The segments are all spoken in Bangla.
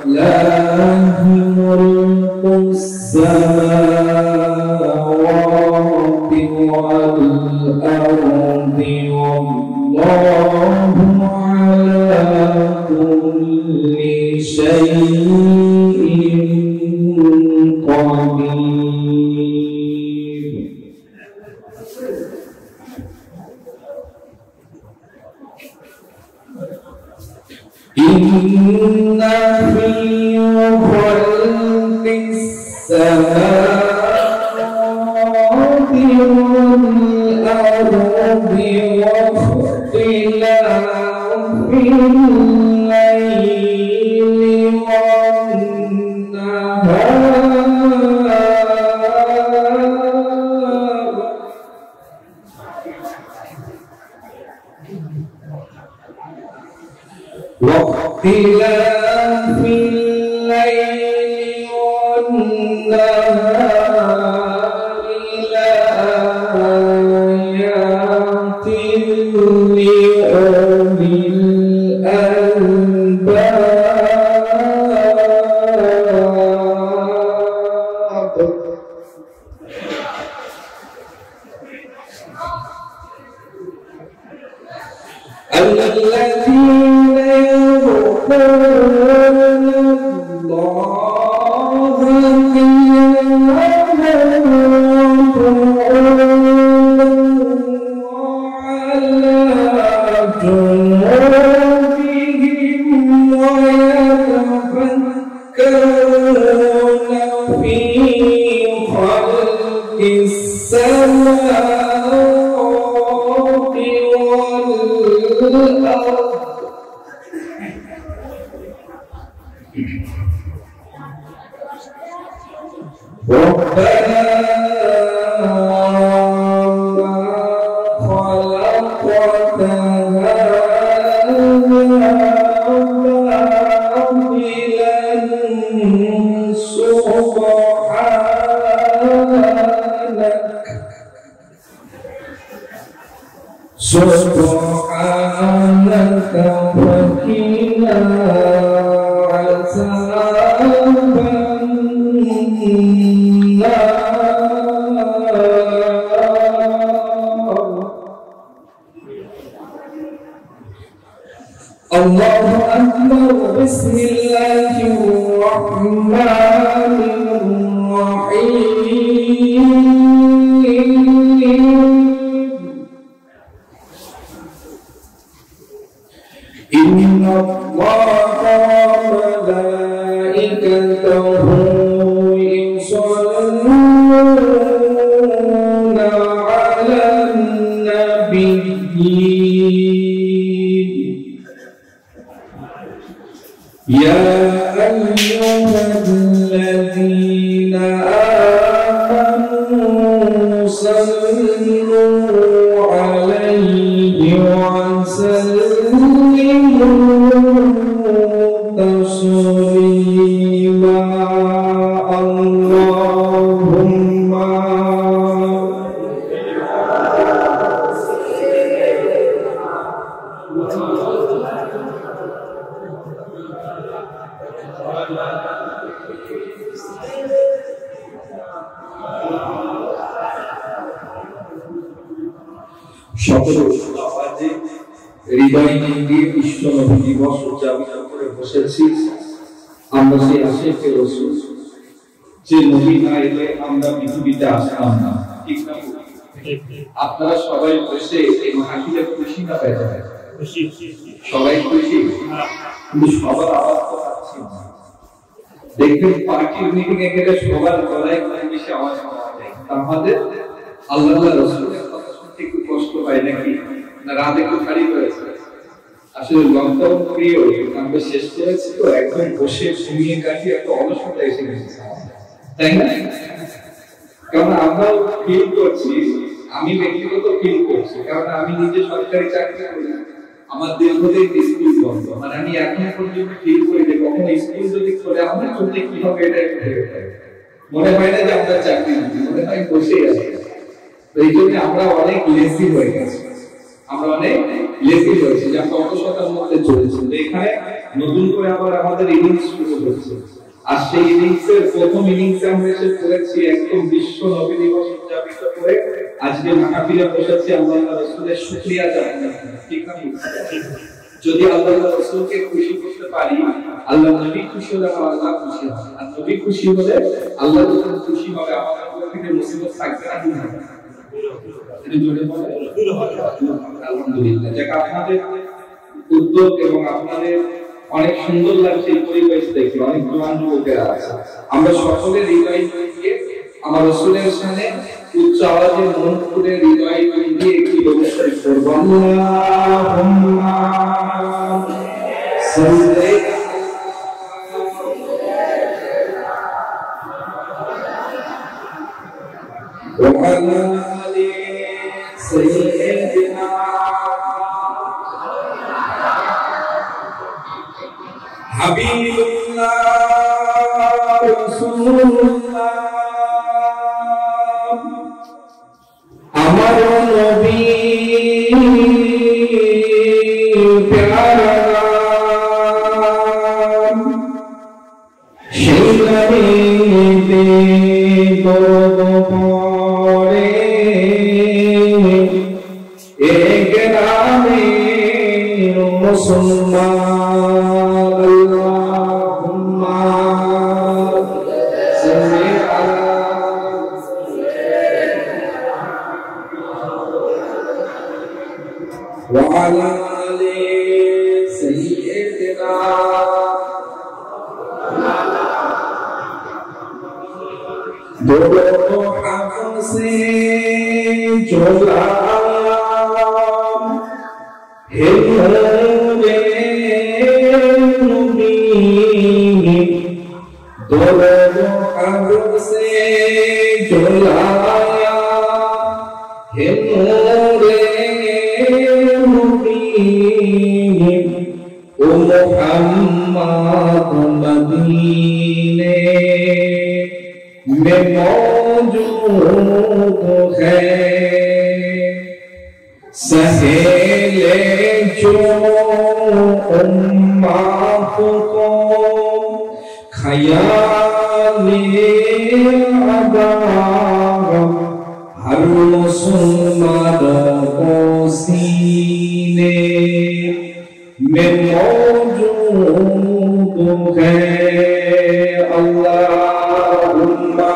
ولله ملك السماوات والأرض والله على كل شيء قدير. إن في خلق السماوات والأرض واختلاف الليل والنهار واختلاف الليل والنهار لآيات لأولي الألباب. الذين يذكرون الله قياما وعلى جنوبهم ويتفكرون في خلق السماوات والأرض ربنا ما خلقت هذا باطلا سبحانك فقنا عذاب الله أكبر. بسم الله الرحمن الرحيم. إن الله وملائكته يصلون على النبي يا أيها الذين آمنوا صلوا عليه وسلموا تسليما. اللهم হৃদয় দিয়ে বিশ্ব নবী দিবস উদযাপন করে বসেছি। আমরা সেই আশিকে রাসূল, যে নবী না এলে আমরা পৃথিবীতে আসতাম না। ঠিক না? আপনারা সবাই বসে এই মাহফিলে খুশি না বেজার? খুশি। সবাই খুশি, কিন্তু সবার আওয়াজ তো পাচ্ছি না। দেখবেন পার্টির মিটিং এ গেলে সবার গলায় কম বেশি আওয়াজ পাওয়া যায়। আমাদের আল্লাহ রাসূলের কথা শুনতে একটু কষ্ট হয় নাকি? না রাত একটু ভারী হয়েছে? আসলে লকডাউন পিরিয়ড আমরা শেষ করেছি তো, একদম বসে ঘুমিয়ে কাটিয়ে একটা অলসতা এসে গেছে, তাই না? কারণ আমরাও ফিল করছি, আমি ব্যক্তিগত ফিল করছি, কারণ আমি নিজে সরকারি চাকরি করি। আমার দীর্ঘদিন স্কুল বন্ধ, মানে আমি এখন পর্যন্ত ফিল করি যে কখন স্কুল যদি খোলে আমার জন্য কি হবে, এটা মনে হয় না যে আমরা চাকরি নিই, মনে হয় বসে আছি। তো এই জন্য আমরা অনেক লেজি হয়ে গেছি, আমরা অনেক লেজি হয়েছি, যে আমরা অলসতার মধ্যে চলেছি। এখানে নতুন করে আবার আমাদের ইনিংস শুরু হচ্ছে, আর সেই ইনিংসের প্রথম ইনিংসে আমরা এসে করেছি একদম বিশ্ব নবী দিবস উদযাপিত করে আজকে মাহফিলে বসেছি আল্লাহ রাসূলের শুকরিয়া জানাতে। ঠিক না? যদি আল্লাহ রাসূলকে খুশি করতে পারি, আল্লাহ নবী খুশি হলে আল্লাহ খুশি হবে, আর নবী খুশি হলে আল্লাহ যখন খুশি হবে আমাদের উপর থেকে মুসিবত থাকবে না, দূর হবে। এটা জোরে বলে দূর হবে। আলহামদুলিল্লাহ, যাক আপনাদের উদ্যোগ এবং আপনাদের অনেক সুন্দর লাগছে এই পরিবেশ দেখে, অনেক জোয়ান যুবকেরা আছে। আমরা সকলে হৃদয় দিয়ে আমার রাসূলের সামনে উচ্চ আওয়াজে মন খুলে হৃদয় দিয়ে একটি ব্যবস্থা করব। আল্লাহুম্মা সাল্লি ওয়া আলা আলি সাইয়্যিদিনা হাবিবুল্লাহ রাসূলুল্লাহ, আমার নবী প্যারা নাম, সেই নামেতে দরদ পড়ে এক নামে মুসলমান। وعلى آل سيدنا دو حق سے جلا ہمارے نبی، دو حق سے جلایا ہمارے ओ मुहम्मद मदीने में मौजूद है, सहेले जो उम्मत को ख्याले अदा, हर मुसलमान को सीने में मौजूद है। अल्लाहुम्मा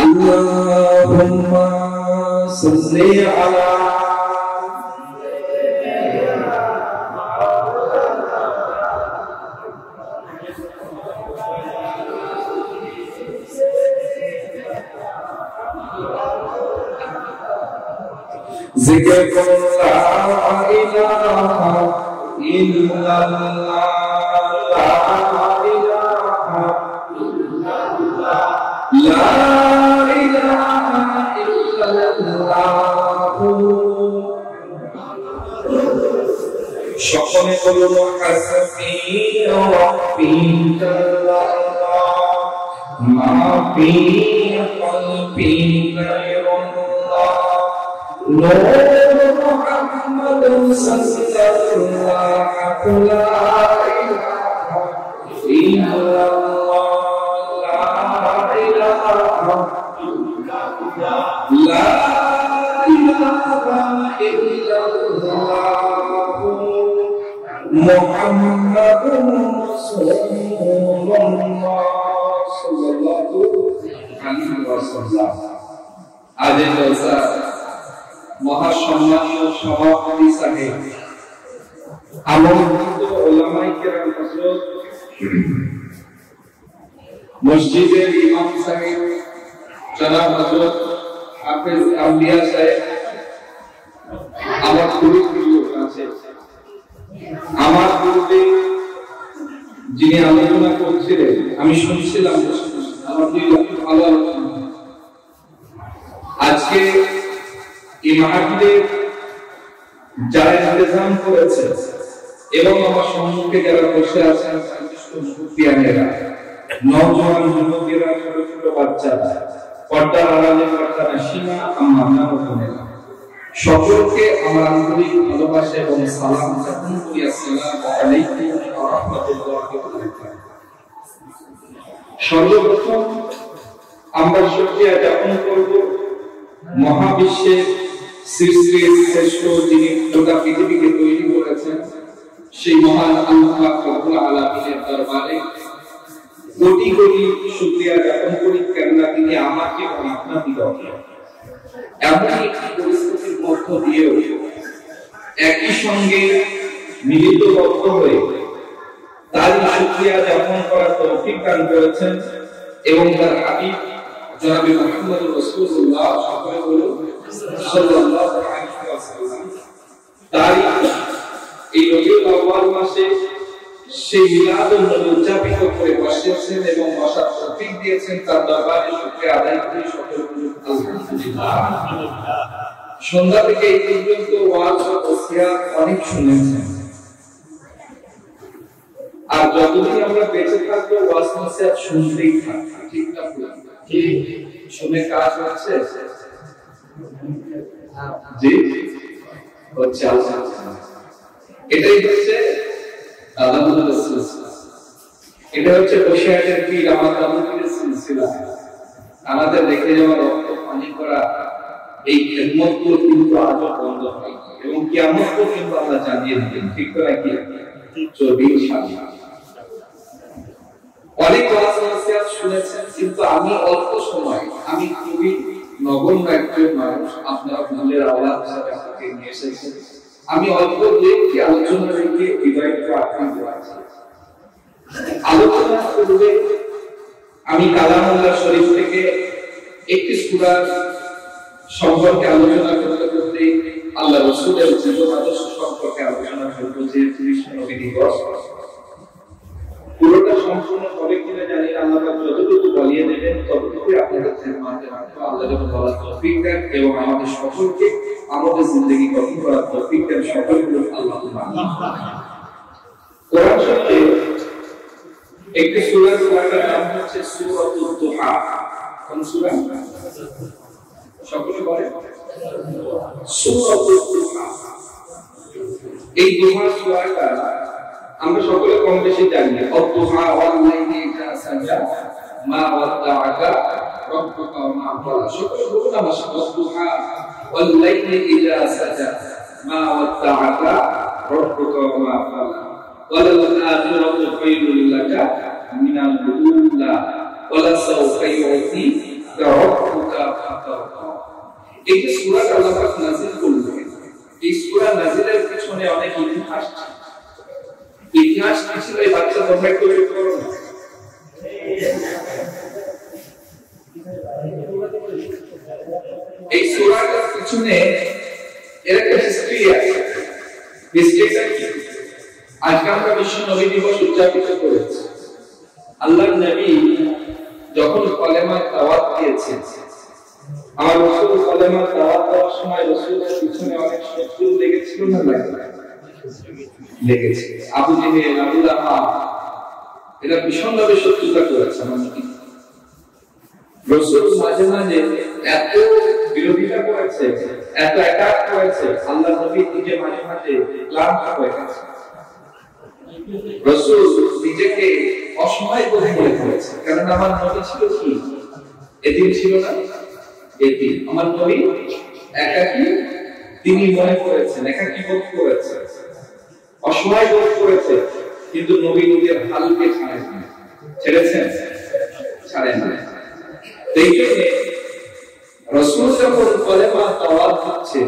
अल्लाहुम्मा सल्ली अला जिक्र ला इलाहा इल्लल्लाह, ला इलाहा इल्लल्लाह, ला इलाहा इल्लल्लाह। সকলে বলুন হাসবি রাব্বি জাল্লাল্লাহ, মা ফি কলবি গায়রুল্লাহ, নূর মুহাম্মদ সাল্লাল্লাহু আলাইহি ইল্লাল্লাহ, লা ইলাহা ইল্লাল্লাহ, লা ইলাহা ইল্লাল্লাহ, মুহাম্মাদুর রাসূলুল্লাহ সাল্লাল্লাহু আলাইহি ওয়াসাল্লাম। আজকের জলসা মহাসম্মানীয় সভাপতি সাহেব, আমন্ত্রিত উলামায়ে কেরাম হযরত, মসজিদের ইমাম সাহেব জনাব হযরত হাফেজ আউলিয়া সাহেব, আমার খুবই আমি শুনছিলাম আলহামদুলিল্লাহ ভালো আলোচনা। আজকে এই মাহফিলে যারা ইন্তজাম করেছে এবং আমার সম্মুখে যারা বসে আছেন মুরব্বিয়ানেরা, নওজোয়ান যুবকেরা, ছোট ছোট বাচ্চারা, পর্দার আড়ালে পর্দার সীমা, আমার বোনেরা, সকলকে আমার আন্তরিক ভালোবাসা এবং সালাম জ্ঞাপন করি। আসসালামু আলাইকুম ওয়া রাহমাতুল্লাহি ওয়া বারাকাতুহু। সর্বপ্রথম আমরা শুকরিয়া জ্ঞাপন করব মহাবিশ্বের সৃষ্টির শ্রেষ্ঠ যিনি গোটা পৃথিবীকে তৈরি করেছেন সেই মহান আল্লাহ রাব্বুল আলামিনের দরবারে কোটি কোটি শুকরিয়া জ্ঞাপন করি, কেননা তিনি আমাকে এবং আপনাকে এমন একটি পরিস্থিতির মধ্য দিয়েও একই সঙ্গে মিলিতবদ্ধ হয়ে তারই শুকরিয়া জ্ঞাপন করার তৌফিক দান করেছেন এবং তার হাবিব জনাবে মুহাম্মদ রাসূলুল্লাহ সাল্লাল্লাহু আলাইহি ওয়াসাল্লাম তারই এই রবিউল আউয়াল মাসে সেই মিলাদুন নবী উদযাপিত করে বসেছেন এবং বসার তৌফিক দিয়েছেন। তার দরবারে শুকরিয়া আদায় করি সকল আলহামদুলিল্লাহ। সন্ধ্যা থেকে এই পর্যন্ত ওয়াজ ও নসিহত অনেক শুনেছেন, আর যতদিন আমরা বেঁচে থাকবো ওয়াজ নসিহত শুনতেই থাকবো, ঠিক না? ঠিক শুনে কাজ হচ্ছে জি হচ্ছে এটাই হচ্ছে এটা হচ্ছে বসিয়াতের পীর আমাদের সিলসিলা। আমাদের দেখে যাওয়া রক্ত পানি করা এই খেদমতগুলো কিন্তু আজও বন্ধ হয় এবং কিয়ামত পর্যন্ত আল্লাহ জানিয়ে দিবেন, ঠিক তো নাকি? চলবে ইনশাআল্লাহ। অনেক ওয়াজ নসিহত শুনেছেন, কিন্তু আমি অল্প সময়, আমি খুবই নগণ্য একজন মানুষ, আপনারা ভুলের আওয়াজ হিসাবে আপনাকে নিয়ে এসেছেন। আমি অল্প একটি আলোচনা রেখে বিদায়কে আক্রান্ত আছি। আলোচনা করবে আমি কালামুল্লাহ শরীফ থেকে একটি সূরা সম্পর্কে আলোচনা করতে করতে আল্লাহ রাসূলের জীবন আদর্শ সম্পর্কে আলোচনা করব। যে নবী দিবস পুরোটা সম্পূর্ণ হবে কিনা জানি না, আল্লাহ যতটুকু বলিয়ে দেবেন ততটুকু আপনাদের মানতে রাখবো। আল্লাহ যেন বলার তৌফিক দেন এবং আমাদের সকলকে আমাদের জিন্দগি গঠন করার তৌফিক দেন সকলকে আল্লাহুম্মা আমিন। কোরআন শরীফে একটি সূরার নাম হচ্ছে সূরাতুদ দুহা। কোন সূরা? সকলে বলেন সূরাতুদ দুহা। এই দুহা সূরাটা আমরা সকলে কম বেশি জানি। আদ-দুহা ওয়াল লাইলি ইযা সাজা মা ওয়াদ্দাআকা রাব্বুকা ওয়া মা ক্বালা। সকলে বলুন আমার সাথে আদ-দুহা ওয়াল লাইলি ইযা সাজা মা ওয়াদ্দাআকা রাব্বুকা ওয়া মা ক্বালা ওয়ালাল আখিরাতু খায়রুল লাকা মিনাল দুনিয়া ওয়ালা সাওফা ইউ'তিকা রাব্বুকা ফাতারদা। এই সূরাটা আল্লাহ পাক নাযিল করলেন। এই সূরা নাযিলের পিছনে অনেক ইতিহাস আছে। ইতিহাস ছিল এই বাচ্চা তোমরা একটু বের করো না। এই সূরাটার পিছনে এর একটা হিস্ট্রি আছে। হিস্ট্রিটা কি? আজকে আমরা বিশ্ব নবী দিবস উদযাপিত করেছি। আল্লাহর নবী যখন কলেমা দাওয়াত দিয়েছেন, আমার রাসূল কলেমা দাওয়াত দেওয়ার সময় রাসূলের পিছনে অনেক শত্রু লেগেছিল না লেগেছে? আবু জেহেল, আবু লাহাব এরা ভীষণভাবে শত্রুতা করেছে আমার নবী। রাসূল মাঝে মাঝে এত বিরোধিতা করেছে, এত অ্যাটাক করেছে, আল্লাহর নবী নিজে মাঝে মাঝে ক্লান্ত হয়ে গেছে। রাসূল নিজেকে অসহায় বোধ করেছে, কারণ আমার নবী ছিল কি? এতিম ছিল না? এতিম। আমার নবী একাকী, তিনি মনে করেছেন একাকী বোধ করেছে, অসহায় বোধ করেছে, কিন্তু নবী নিজের হালকে ছাড়েননি। ছেড়েছেন? ছাড়েন না। এই জন্য রাসূল যখন কলেমা দাওয়াত দিচ্ছে,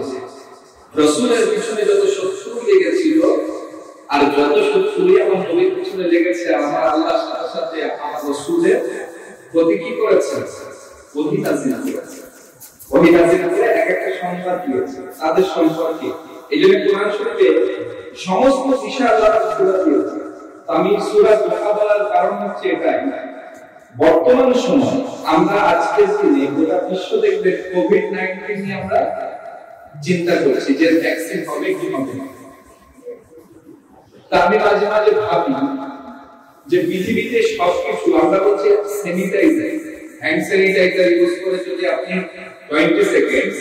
রাসূলের পিছনে যত শত্রু লেগেছিল আর যত শত্রুই আমার নবীর পিছনে লেগেছে, আমার আল্লাহর সাথে সাথে আমার রাসূলের প্রতি কি করেছে? ওহী নাযিল করেছে। ওহী নাযিল করে এক একটা সংবাদ দিয়েছে তাদের সম্পর্কে। এইজন্য কোরআন শরীফে সমস্ত বিষয় আল্লাহ সূরা দিয়েছে। আমি সূরা দুহা বলার কারণ হচ্ছে এটাই, বর্তমান সময় আমরা আজকের দিনে গোটা বিশ্ব দেখবে কোভিড-19 নিয়ে আমরা চিন্তা করছি যে ভ্যাকসিন হবে কি হবে না। তা আমি মাঝে মাঝে ভাবি যে পৃথিবীতে সবকিছু আমরা বলছি স্যানিটাইজার, হ্যান্ড স্যানিটাইজার ইউজ করে যদি আপনি 20 সেকেন্ড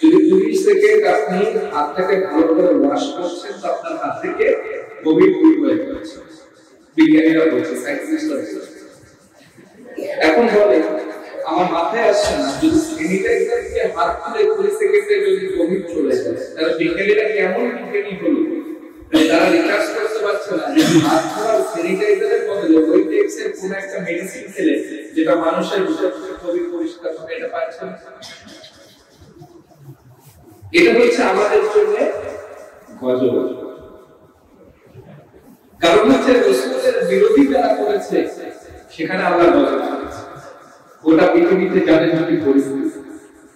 যদি 20 সেকেন্ড আপনি হাতটাকে ভালো করে ওয়াশ করছেন তো আপনার হাত থেকে কোভিড দূর হয়ে যাচ্ছে। বিজ্ঞানীরা বলছে, সায়েন্টিস্টরা বলছে। এখন বলে আমার মাথায় আসছে না যদি স্যানিটাইজার দিয়ে হাত ধুলে 20 সেকেন্ডে যদি কোভিড চলে যায় তাহলে বিজ্ঞানীরা কেমন বিজ্ঞানী হলো তারা রিসার্চ করতে পারছে না যে হাত ধোয়ার স্যানিটাইজারের বদলে ওই টেক্সের কোন একটা মেডিসিন খেলে যেটা মানুষের ভিতর থেকে কোভিড পরিষ্কার হবে এটা পাচ্ছে না। এটা হচ্ছে আমাদের জন্য গজব। কারণ হচ্ছে রাসূলের বিরোধী যারা করেছে সেখানে আল্লাহ গজব করেছে। গোটা পৃথিবীতে যাদের যদি পরিস্থিতি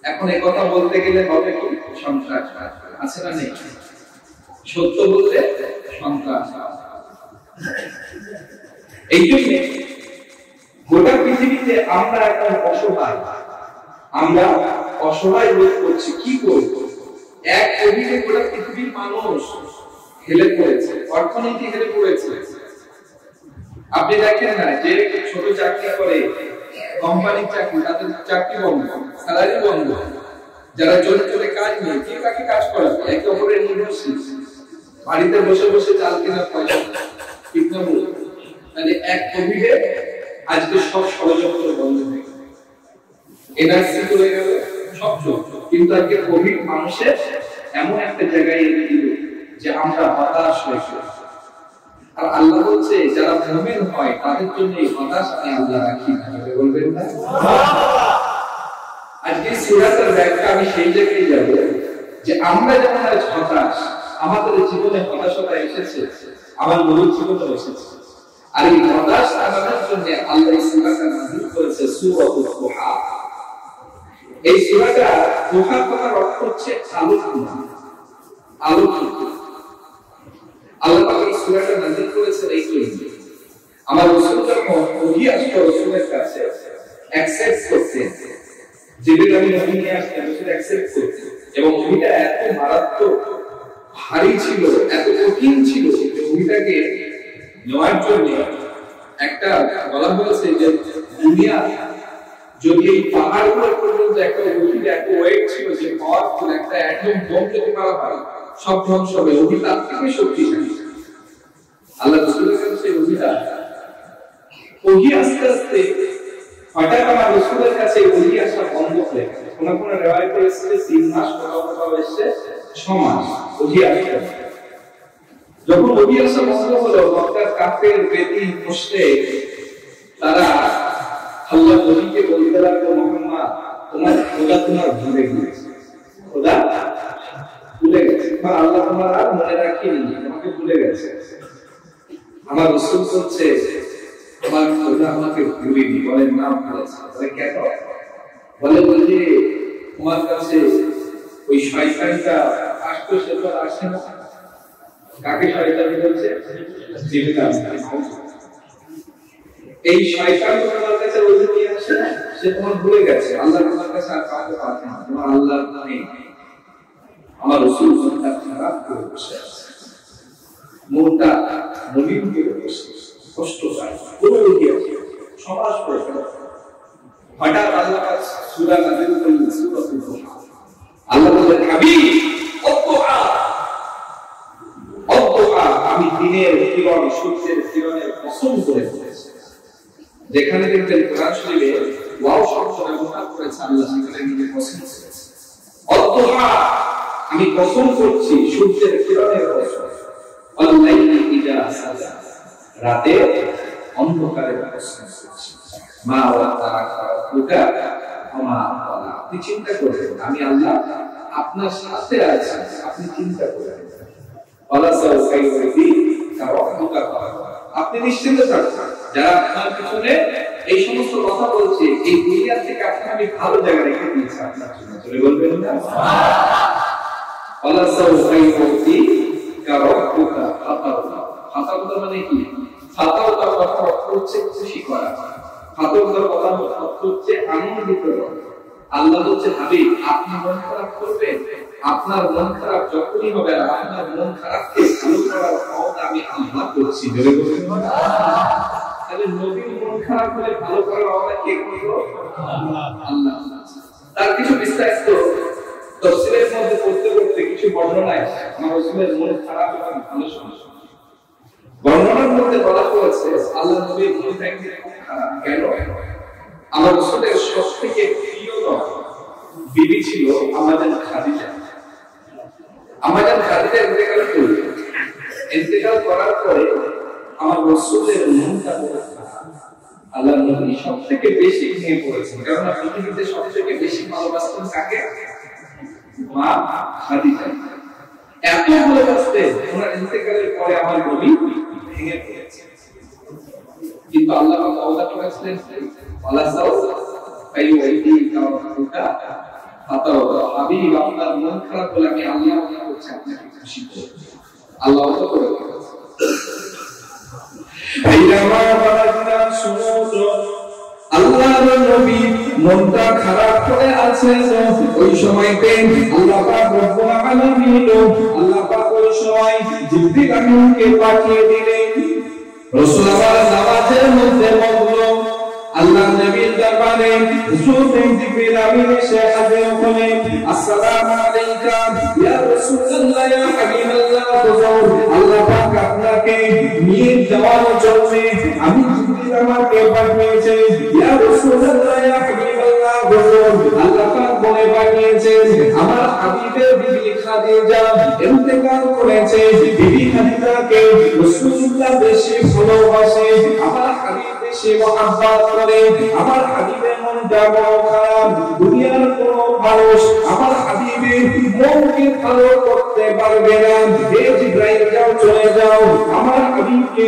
এখন এই কথা বলতে গেলে হবে কি সন্ত্রাস আছে না নেই, সত্য বলতে সন্ত্রাস। এই জন্য গোটা পৃথিবীতে আমরা এখন অসহায়, আমরা অসহায় বোধ করছি। কি করব? এক কোভিডে গোটা পৃথিবীর মানুষ হেলে পড়েছে, অর্থনীতি হেলে পড়েছে। আপনি দেখেন না যে ছোট চাকরি করে কোম্পানির চাকরি, তাদের চাকরি বন্ধ, স্যালারি বন্ধ, যারা জোরে জোরে কাজ নেই, কে কাকে কাজ করাবে? একে অপরের নির্ভরশীল, বাড়িতে বসে বসে চাল কেনার পয়সা ঠিক না বলে। তাহলে এক কোভিডে আজকে সব ষড়যন্ত্র বন্ধ হয়ে গেল, এনআরসি চলে গেল, সব চলছে। কিন্তু আজকে কোভিড মানুষের এমন একটা জায়গায় এনে দিল যে আমরা হতাশ হয়ে গেছি। আর আল্লাহ বলছে যারা মুমিন হয় তাদের জন্য এই হতাশ আমি আল্লাহ রাখি না। বলবেন না? আজকে সূরাটার ব্যাখ্যা আমি সেই জায়গায় যাব যে আমরা যেমন আজ হতাশ, আমাদের জীবনে হতাশা এসেছে, আমার নবীর জীবনে এসেছে। আর এই হতাশ আমাদের জন্য আল্লাহ এই সূরাটা নাযিল করেছে, সূরাতুল দুহা। এই সূরাটা দুহা কথার অর্থ হচ্ছে আলোকময়, আলোকিত। আল্লাহ পাক এই সূরাটা নাযিল করেছেন এই জন্য আমার রাসূল যখন ওহী আসতো রাসূলের কাছে অ্যাকসেপ্ট করতেন, জিবরিল আমিন ওহী নিয়ে আসতেন, রাসূল অ্যাকসেপ্ট করতেন। এবং ওহীটা এত মারাত্মক ভারী ছিল, এত কঠিন ছিল যে ওহীটাকে নেওয়ার জন্য একটা বলা হয়েছে যে দুনিয়া যদি এই পাহাড়গুলো পর্যন্ত একটা ওহীর এত ওয়েট ছিল যে পাওয়ারফুল একটা অ্যাটম বোম যদি মারা হয় সব ধ্বংস হবে। ওহী তার থেকে শক্তিশালী। আল্লাহ রাসূলের কাছে ওহীটা ওহী আস্তে আস্তে হঠাৎ আমার রাসূলের কাছে ওহী আসা বন্ধ হয়ে গেল। কোন কোন রিওয়ায়াতে এসেছে 3 মাস, কোথাও এসেছে 6 মাস ওহী আসে। যখন ওহী আসা বন্ধ হলো মক্কার কাফের বেঈন মুশরিক তারা আল্লাহ নবীকে বলতে লাগলো, মুহাম্মদ তোমার খোদা তোমার ভুলে গেছে, খোদা ভুলে গেছে, আর আল্লাহ তোমার আর মনে রাখেনি, তোমাকে ভুলে গেছে। আমার রাসূল বলছে আমার খোদা আমাকে ভুলেনি। বলেন না ভুলেছে। বলে কেন? বলে যে তোমার কাছে ওই শয়তানটা আসতো, সে তো আসে না। কাকে শয়তান বলছে? জিবরিল আলাইহিস সালাম। এই শয়তান তোমার কাছে ওযু নিয়ে আসে না, সে তোমার ভুলে গেছে। আল্লাহ তোমার কাছে আর কাউকে পাঠায় না, তোমার আল্লাহ নেই। আমার রাসূল মনটা খারাপ করে বসে আছে, মনটা মলিন করে বসে, কষ্ট পায়, কোনো রোগী আছে, সমাজ করে ফেলে। হঠাৎ আল্লাহ পাক সূরা নাযিল করলেন, সূরাতুল দুহা। আল্লাহ বলেন, হাবিব অদ্দুআ, অদ্দুআ, আমি দিনের কিরণ, সূর্যের কিরণের কসম করে বলেছি। যেখানে দেখবেন কোরআন শরীফে ওয়াও শব্দ ব্যবহার করেছে আল্লাহ, সেখানে নিজে কসম করেছে। অদ্দুআ, আমি কসম করছি সূর্যের কিরণের কসম। আল্লাইলি ইযা সাজা, রাতে অন্ধকারে কসম করছি। মা ওয়াদাআকা রাব্বুকা ওয়া মা ক্বালা। আপনি চিন্তা করবেন আমি আল্লাহ আপনার সাথে আছি, আপনি চিন্তা করবেন। ওয়ালা সাউফা ইউতিকা রাব্বুকা, আপনি নিশ্চিন্ত থাকুন। যারা আপনার পিছনে এই সমস্ত কথা বলছে, এই দুনিয়া থেকে আপনি আমি ভালো জায়গা রেখে দিয়েছি আপনার জন্য। চলে বলবেন না সুবহানাল্লাহ। ওয়ালা সাউফা ইউতিকা রাব্বুকা ফাতাওয়া। ফাতাওয়া মানে কি? ফাতাওয়া কথা অর্থ হচ্ছে খুশি করা। ফাতরদার কথা হচ্ছে আনন্দিত। আল্লাহ হচ্ছে হাবিব, আপনি মন খারাপ করবেন, আপনার মন খারাপ যখনই হবে, আপনার মন খারাপকে ভালো করার ক্ষমতা আমি আল্লাহ করছি। জোরে বলুন তাহলে নবীর মন খারাপ হলে ভালো করার ক্ষমতা কে করলো? আল্লাহ। তার কিছু বিস্তারিত তাফসীরের মধ্যে পড়তে পড়তে কিছু বর্ণনায় আমার রাসূলের মন খারাপ এবং ভালো সমস্যা বর্ণনার মধ্যে বলা হয়েছে আল্লাহ নবীর মনটা খুব খারাপ। কেন? আমার রাসূলের সবথেকে প্রিয় বিবি ছিল আমাদের খাদিজা। আমাদের খাদিজা ইন্তেকাল করার পরে আমার রাসূলের মনটা বড় খারাপ। আল্লাহ নবী সবথেকে বেশি ভেঙে পড়েছেন, কারণ পৃথিবীতে সবথেকে বেশি ভালোবাসতেন কাকে? মা খাদিজা। এত ভালোবাসতেন, ওনার ইন্তেকালের পরে আমার নবী ভেঙে পড়েছেন। কিন্তু আল্লাহ ওয়াদা করেছিলেন ওয়ালা সাউফা ফায়ু'তিকা রাব্বুকা ফাতাওয়া। হাবিব, আপনার মন খারাপ হলে আমি আল্লাহ হচ্ছে আপনাকে খুশি করব। আল্লাহ ওয়াদা করে দিয়েছেন। আইরামা বারাকনা সুমুদ্র, আল্লাহর নবী মনটা খারাপ করে আছেন। ওই সময়তে আল্লাহ পাক রব্বুল আলামিন, আল্লাহ পাক ওই সময় জিবরিল আমিনকে পাঠিয়ে দিলেন। রাসূল আবার নামাজের মধ্যে মগ্ন। আল্লাহ নবীর দরবারে হুজুর জিবরিল আমিন এসে হাজির হলেন। আসসালামু আলাইকা ইয়া রাসূলুল্লাহ, ইয়া হাবিবাল্লাহ। হুজুর, আল্লাহ পাক আপনাকে নিয়ে যাওয়ার জন্য আমি জিবরিল আমাকে পাঠিয়েছেন। ইয়া রাসূলুল্লাহ, ইয়া হাবিবাল্লাহ। হুজুর, আল্লাহ পাক বলে পাঠিয়েছেন আমার হাবিবের বিবি খাদিজা ইন্তেকাল করেছে। বিবি খাদিজাকে রাসূলুল্লাহ বেশি ভালোবাসে, আমার হাবিব বেশি মহব্বত করে। আমার হাবিবের মনটা বড় খারাপ। দুনিয়ার কোন মানুষ আমার হাবিবের মনকে ভালো করতে পারবে না। হে জিবরাইল, যাও, চলে যাও। আমার হাবিবকে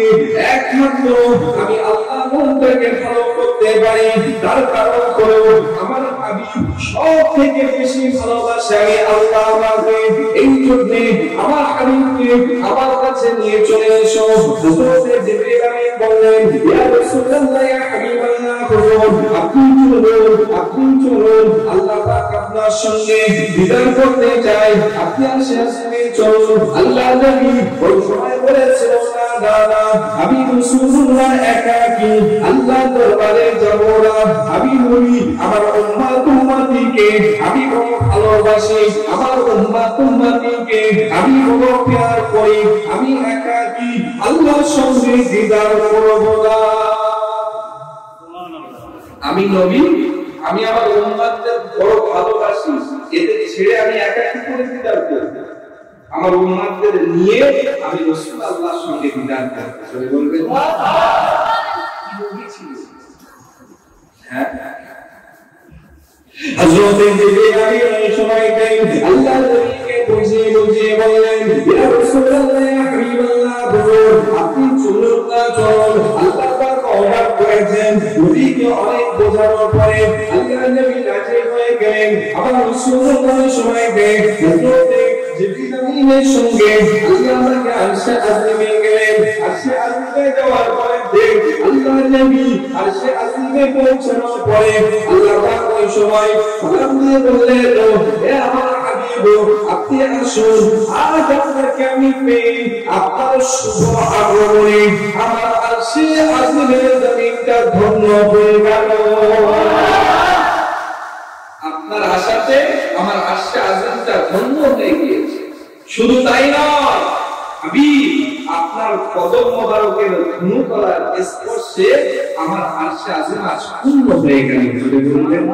একমাত্র আমি আল্লাহ মনটাকে ভালো করতে পারি। তার কারণ হলো আমার হাবিব সব থেকে বেশি ভালোবাসে আমি আল্লাহ আমাকে। এই জন্য আমার হাবিবকে আমার কাছে নিয়ে চলে এসো। হযরত জিবরিল আমিন বললেন, ইয়া রাসূলুল্লাহ, ইয়া হাবিবাল্লাহ। হুজুর, আপনি চলুন, আল্লাহ পাক আপনার সঙ্গে দিদার করতে চাই, আপনি আসেন, চলুন। আল্লাহ নবী ওই সময় বলেছিল, না না, আমি রাসূলুল্লাহ একাকী আল্লাহ দরবারে যাব না। আমি বলি আমার উম্মতকে আমি বড় ভালোবাসি, আমার উম্মতকে আমি বড় প্যার করি। আমি একাকী আল্লাহর সঙ্গে দিদার করব না। আমি নবী, আমি আমার উম্মতদের বড় ভালোবাসি, এদের ছেড়ে আমি একাকী করে দিদার করব। আমার উম্মতদের নিয়ে আমি রাসূল আল্লাহর সঙ্গে দিদার করব। সবাই বলবেন হ্যাঁ। হযরত জিবরিল আমিন এই সময়তে আল্লাহর নবীকে বুঝিয়ে বললেন, ইয়া রাসূলুল্লাহ, ইয়া হাবিবাল্লাহ। হুজুর, আপনি চলুন না, চলুন। আল্লাহ পাক অর্ডার করেছেন। নবীকে অনেক বোঝানোর পরে আল্লাহর নবী রাজি হয়ে গেলেন। আবার রাসূলুল্লাহ এই সময়তে হযরত জিবরিল আমিনের সঙ্গে আল্লাহকে আরশে আযিমে গেলেন। আরশে আযিমে যাওয়ার পরে আল্লাহর নবী আরশে আযিমে পৌঁছানোর পরে আল্লাহ পাক ওই সময় সালাম দিয়ে বললেন, হে আমার হাবিব, আপনি আসুন। আজ আপনাকে আমি পেয়ে আপনার শুভ আগমনে আমার আরশে আযিমের জমিনটা ধন্য হয়ে গেল। আপনার আশাতে আমার আরশে আযিমটা ধন্য হয়ে গিয়েছে। শুধু তাই নয়, আমি আপনার কদম মোবারকের ধুনু করার স্পর্শে আমার আরশে আযিম আজ পূর্ণ হয়ে গেল। বলে বললেন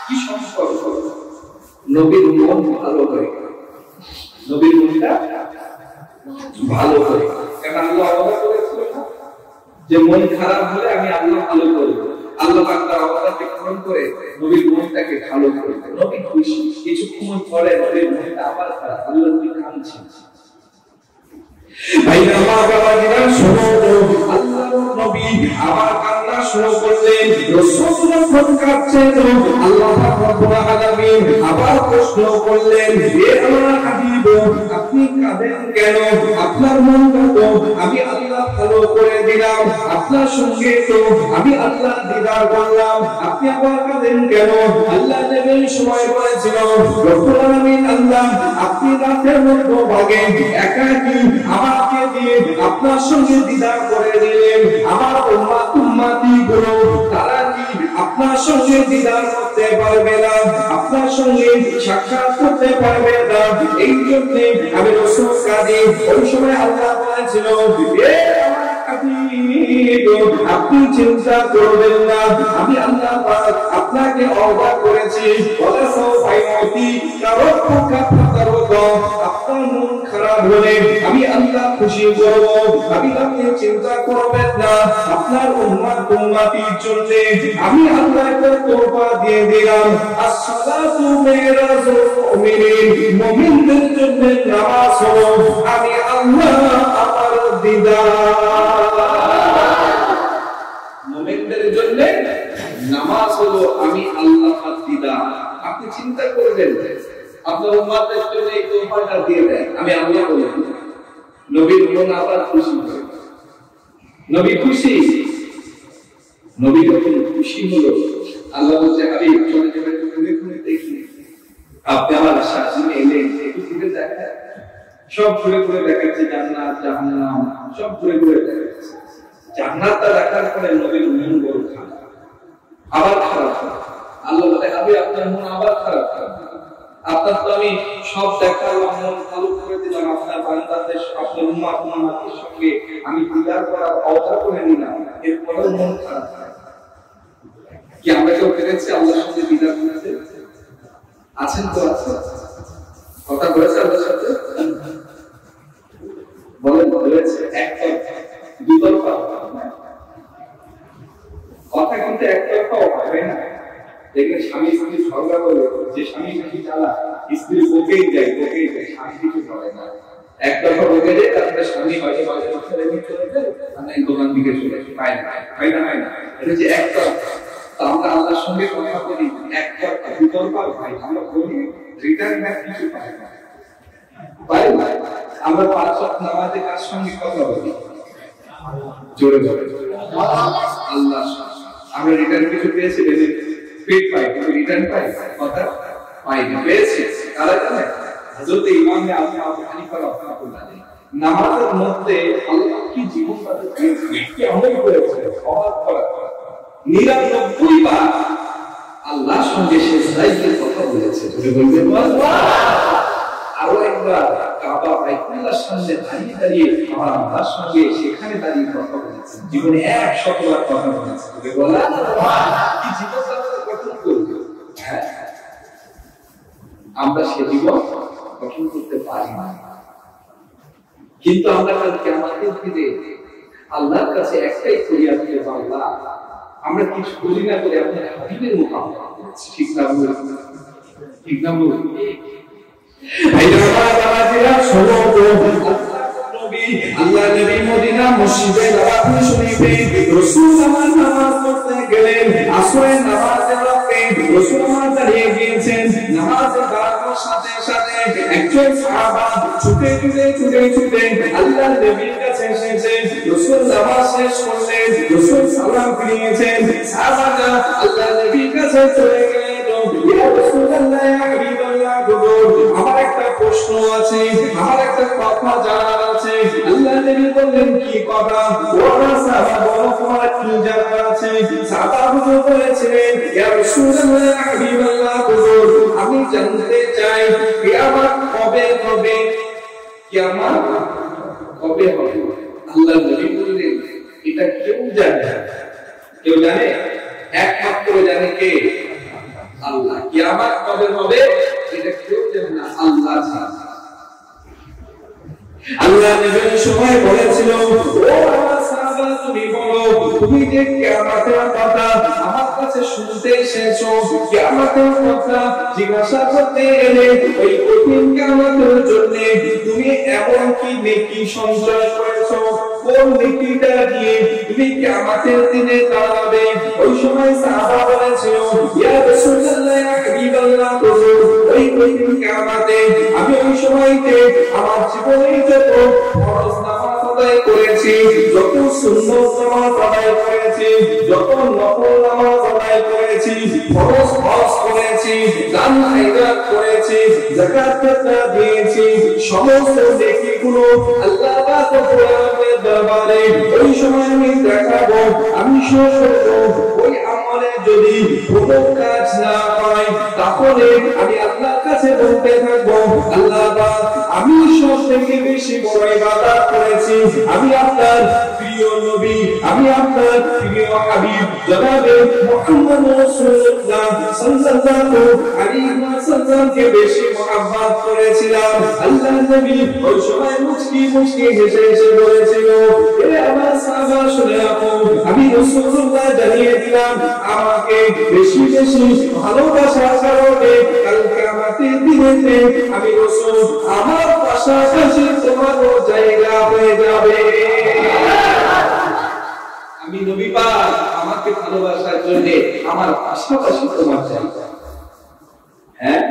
কি সম্পর্ক? নবীর মন ভালো হয়ে গেল, নবীর মনটা ভালো হয়ে গেল। কারণ আল্লাহ ওয়াদা করেছিল যে মন খারাপ হলে আমি আল্লাহ ভালো করব। আল্লাহ পাক তার ওয়াদাকে পূরণ করে নবীর মনটাকে ভালো করে দিলেন। নবী খুশি। কিছুক্ষণ পরে নবীর মনটা আবার খারাপ। আল্লাহ নবী কাঁদছেন। ভাইরা আমার বাবাজিরা শোনো, আল্লাহর নবী আবার কান্না শুরু করলেন। রাসূল যখন কাঁদছেন, আল্লাহ রাব্বুল আলামিন আবার প্রশ্ন করলেন, হে আমার হাবিব, আপনি কাঁদেন কেন? আপনার মনটা তো আমি আল্লাহ ভালো করে দিলাম, আপনার সঙ্গে তো আমি আল্লাহ দিদার করলাম, আপনি আবার কাঁদেন কেন? আল্লাহ নবী সময় বলেছিল, রব্বুল আলামিন আল্লাহ আপনি রাতের মধ্যভাগে একাকী আমাকে দিয়ে আপনার সঙ্গে দিদার করে দিলেন। আমার উম্মতি গুলো তারা কি আপনার সঙ্গে দিদার করতে পারবে না, আপনার সঙ্গে সাক্ষাৎ করতে পারবে না? এই জন্য আমি রাসূল কাঁদি। ওই সময় আল্লাহ বলেছিল, আপনি চিন্তা করবেন না, আমি আল্লাহ পাক আপনাকে ওয়াদা করেছি, আপনার মন খারাপ হলে আমি আল্লাহ খুশি করব, আমি আপনি চিন্তা করবেন না, আপনার উম্মতির জন্য আমি আল্লাহ একটা তওবা দিয়ে দিলাম। as-salatu mi'rajul mu'minin, মুমিনদের জন্য নামাজ হলো আমি আল্লাহ আমার দিদার। মুমিনদের জন্য নামাজ হলো আমি আল্লাহ আমার দিদার। আপনি চিন্তা করবেন আপনার উম্মতের জন্য এই তওবাটা দিয়ে দেন, আমি আল্লাহ বলে দিলাম। নবীর মন আবার খুশি হলো। নবী খুশি। নবী যখন খুশি হলো, আল্লাহ বলছে, আমি চলে যাবে ঘুরে দেখি আপনি আমার সামনে এলেন, একটু ঘুরে দেখেন। সব ঘুরে ঘুরে দেখাচ্ছে, জান্নাত জাহান্নাম সব ঘুরে ঘুরে দেখাচ্ছে। জান্নাতটা দেখার পরে নবীর মন বড় খারাপ, আবার খারাপ। আল্লাহ বলে, আমি আপনার মন আবার খারাপ। আপনার তো আমি সব দেখালাম, মন ভালো করে দিলাম, আপনার বান্দাদের আপনার উম্মতের সঙ্গে আমি দিদার করার ওয়াদা করে নিলাম, এরপরেও মন খারাপ। কি আমরা কেউ পেরেছি আল্লাহর সঙ্গে দিদার করতে? আছেন তো? আছে কথা বলেছে আল্লাহর সাথে? বলেন বলেছে? একতরফা দুতরফা কথা কিন্তু একতরফাও হয় না। দেখবেন স্বামী স্ত্রী ঝগড়া করে, যে স্বামী বেশি চালা স্ত্রী বকেই যায়, স্বামী কিছু করে না। একতরফা বকে যায়, তারপরে স্বামী হয়তো ছেড়ে দিয়ে চলে যায়, আর দোকান দিকে চলে যায়। হয় না এটা হচ্ছে একতরফা। তো আমরা আল্লাহর সঙ্গে কথা বলি একতরফা দুতরফা ভাই, আমরা বলি রিটার্ন ব্যাক কিছু পাই না। আমরা 5 ওয়াক্ত নামাজে কার সঙ্গে কথা বলি? জোরে জোরে আল্লাহ। আমরা রিটার্ন কিছু পেয়েছি, পেট পাই, কিন্তু রিটার্ন পাই কথা পাই না। পেয়েছি কারা জানে? হযরত ইমাম আবু হানিফা রাহমাতুল্লাহ আলাইহি নামাজের মধ্যে আল্লাহ কি জীবন তাদেরকে কি আমল করেছে, অবাক করা। 99 বার আল্লাহর সঙ্গে সেজদায় গিয়ে কথা বলেছে। বলবেন আল্লাহ। আরো একবার কাবা বাইতুল্লাহর সামনে দাঁড়িয়ে আমার আল্লাহর সঙ্গে সেখানে দাঁড়িয়ে কথা বলেছে। জীবনে 100 বার কথা বলেছে। বলে আল্লাহ কি জীবন তাদের গঠন করবে। আমরা সে জীবন গঠন করতে পারি না, কিন্তু আমরা কালকে আমাদের দিনে আল্লাহর কাছে একটাই ফরিয়াদ করব, আল্লাহ আমরা কিছু বলি না করে আপনার হাবিবের মোকাবিলা করছি। ঠিক না বলে? ঠিক না বলে? আল্লাহ নবী মদিনা মসজিদে নববী শরীফে রাসূল আমার নামাজ পড়তে গেলেন। আসরের নামাজের ওয়াক্তে রাসূল আমার দাঁড়িয়ে গিয়েছেন। নামাজে দাঁড়ানোর সাথে সাথে একজন সাহাবা ছুটে আল্লাহ নবীর কাছে এসেছে। রাসূল নামাজ শেষ করলেন, রাসূল সালাম ফিরিয়েছেন। সাহাবারা আল্লাহ নবীর কাছে চলে গেলেন, ইয়া রাসূলুল্লাহ, ইয়া হাবিবাল্লাহ, আমার একটা প্রশ্ন আছে, আমার একটা কথা জানার আছে। আল্লাহ নবী বললেন, কি কথা? ওরা সাহাবা বলো, তোমার কি জানার আছে? সাহাবারা বলেছিলেন, ইয়া রাসূলুল্লাহ, ইয়া হাবিবাল্লাহ, আমি জানতে চাই কিয়ামত কবে হবে? কিয়ামত কবে হবে? আল্লাহ নবী বললেন, এটা কেউ জানে না। কেউ জানে? একমাত্র জানে কে? আল্লাহ। কিয়ামত কবে হবে এটা কেউ জানে না, আল্লাহ জানে। আল্লাহ নবীর সময় বলেছিল, ও আমার সাহাবা তুমি বলো তুমি যে কিয়ামতের কথা আমার কাছে শুনতে এসেছো কিয়ামতের কথা জিজ্ঞাসা করতে এলে ওই কঠিন কিয়ামতের জন্য তুমি এমন কি নেকি সঞ্চয় করেছো কোন নেকিটা দিয়ে তুমি কিয়ামতের দিনে দাঁড়াবে ওই সময় সাহাবা বলেছিল ইয়া রাসূলুল্লাহ ইয়া হাবিবাল্লাহ ওই কঠিন কিয়ামতে আমি ওই সময়তে আমার জীবনে যত ফরজ নামাজ আদায় করেছি যত সুন্নাত নামাজ আদায় করেছি যত নফল নামাজ আদায় করেছি ফরজ হজ করেছি দান খায়রাত করেছি যাকাত দিয়েছি সমস্ত নেকিগুলো আল্লাহ পাক রব্বুল দরবারে ওই সময় আমি দেখাবো আমি ওই আমলে যদি কোনো কাজ না হয় তাহলে আমি আল্লাহর কাছে বলতে থাকবো আল্লাহ পাক আমি সবথেকে বেশি বড় ইবাদত করেছি আমি আপনার প্রিয় নবী আমি আপনার প্রিয় হাবিব জনাবে মুহাম্মদ রাসূলুল্লাহ সাল্লাল্লাহু আলাইহি ওয়াসাল্লাম কে বেশি মহব্বত করেছিলাম আল্লাহর নবী ওই সময় মুচকি মুচকি হেসে হেসে বলেছিল এ আমার সাহাবা শুনে রাখো আমি রাসূলুল্লাহ জানিয়ে দিলাম আমাকে বেশি বেশি ভালোবাসার কারণে কাল কিয়ামতের দিনে আমি রাসূল আমার পাশাপাশি তোমারও জায়গা হয়ে যাবে আমি নবী পাক আমাকে ভালোবাসার জন্য আমার পাশাপাশি তোমার জায়গা হ্যাঁ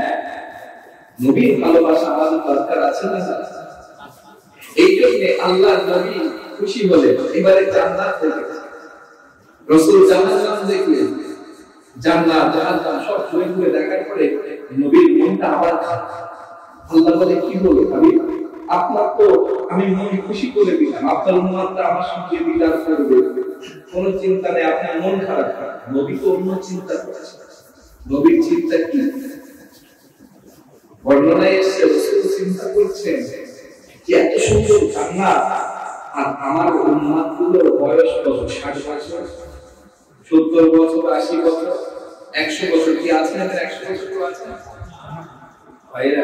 নবীর ভালোবাসা আমাদের দরকার আছে না এই জন্য আল্লাহর নবী খুশি হলেন এবারে জান্নাত দেখেছেন রাসূল জান্নাত দেখলেন জান্নাত জাহান্নাম সব ঘুরে ঘুরে দেখার পরে নবীর মনটা আবার আল্লাহ বলে কি হলো হাবিব আপনার তো আমি মন খুশি করে দিলাম আপনার উম্মতরা আমার সঙ্গে দিদার করবে কোনো চিন্তা নেই আপনার মন খারাপ নবী তো অন্য চিন্তা করছে নবীর চিন্তা কি বর্ণনায় এসে রাসূল চিন্তা করছেন যে এত সুন্দর জান্নাত আর আমার উম্মতগুলোর বয়স কত 60 বছর 70 বছর 80 বছর 100 বছর কি আছে না 100 বছর তো আছে ভাইরা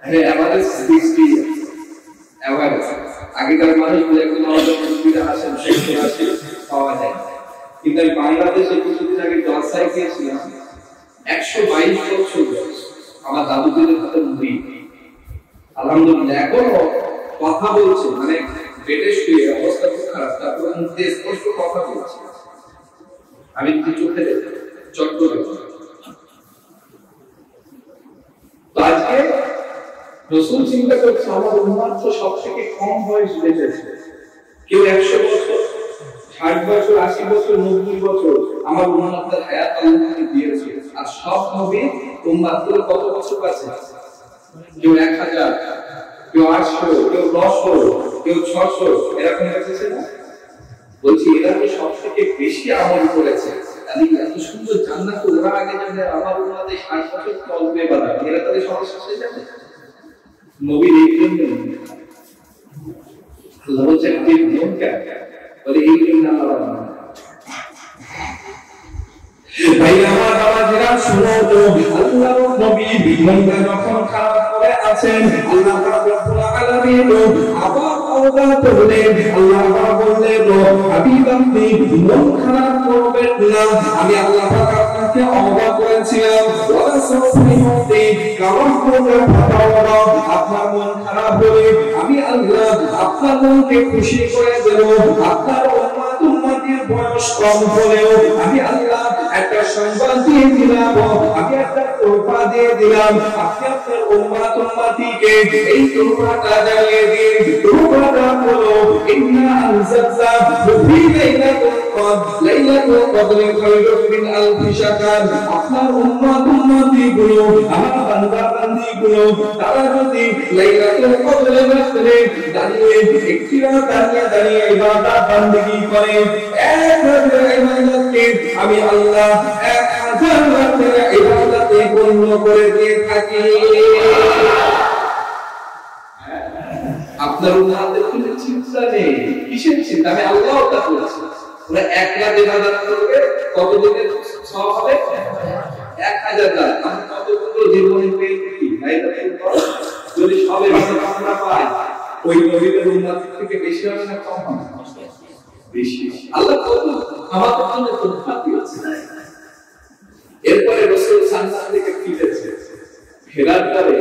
আরে আমাদের 60 এভারেজ আগেকার মানুষগুলো একটু নজরবিরা আসেন 70 পাওয়া যায় কিন্তু বাংলাদেশে কিছুদিন আগে জলসায় গিয়েছিলাম 122 বছর বয়স আমার দাদুদের হাতে মুড়ি আলহামদুলিল্লাহ এখনো কথা বলছে মানে বেডে শুয়ে অবস্থা খুব খারাপ তারপর মুখ দিয়ে স্পষ্ট কথা বলছে আমি কি চোখে চট্ট তো আজকে রাসূল চিন্তা করছে আমার উম্মত তো সবথেকে কম বয়স বেঁচেছে কেউ 100 বছর 60 বছর 80 বছর 90 বছর আমার উম্মতের হায়াত আল্লাহ দিয়েছে আর সব নবী উম্মতগুলো কত বছর আছে কেউ 1000 কেউ 800 কেউ 900 কেউ 600 এরকম বেঁচেছে না বলছি এরা কি সবথেকে বেশি আমল করেছে আমি এত সুন্দর জান্নাত ওরা আগে জানে আমার উম্মতে 60 বছর চলবে বাবা এরা তাদের সমস্যা শেষ যাবে নবী দেখলেন আল্লাহ বলছেন যে নিয়ম কে বলে এই জন্য আল্লাহ ভাই আমার বাবাজিরা শুনো তো আল্লাহর নবী বিমনটা যখন খারাপ করে আছেন আল্লাহ রাব্বুল আলামিন আবার আওদা করলেন আল্লাহ বললেন হাবিব আপনি মন খারাপ করবেন না আমি আল্লাহ পাক আপনাকে আওদা করেছিলাম ওয়া সাফিহতি কারণ করে ফাতাওয়া আপনার মন খারাপ হলে আমি আল্লাহ আপনার মনকে খুশি করে দেব আপনার উম্মতের বয়স কম হলেও আমি আল্লাহ একটা সংবাদ দিয়ে দিলাম আমি একটা তোফা দিয়ে দিলাম আপনি আপনার উম্মতিকে এই তোফাটা জানিয়ে দিন তোফাটা হলো ইন্না আনজালনা ফি লাইলাতুল কদর খায়রুম মিন আলফি শাহর আপনার উম্মতিগুলো আমার বান্দা বান্দীগুলো তারা যদি লাইলাতুল কদরের রাতে দাঁড়িয়ে একটি রাত দাঁড়িয়ে ইবাদত বندگی করে 1000 ইবাদতকে আমি আল্লাহ 1000 রাতের ইবাদতে পূর্ণ করে দিয়ে থাকি আপনার উম্মতের কোনো চিন্তা নেই কিসের চিন্তা আমি আল্লাহ তা বলছি ওরা 1 লাখ ইবাদত করবে কত দিনের সওয়াব হবে 1000 লাখ আমি কতগুলো জীবনে পেয়েছি তাই তো যদি সবে ইবাদত আমরা পাই ওই নবীর উম্মত থেকে বেশি হবে না কম হবে বেশি। আল্লাহ আমাদের জন্য তোফা দিয়েছে। এরপরে রাসূল জান্নাত থেকে ফিরেছে, ফেরার পরে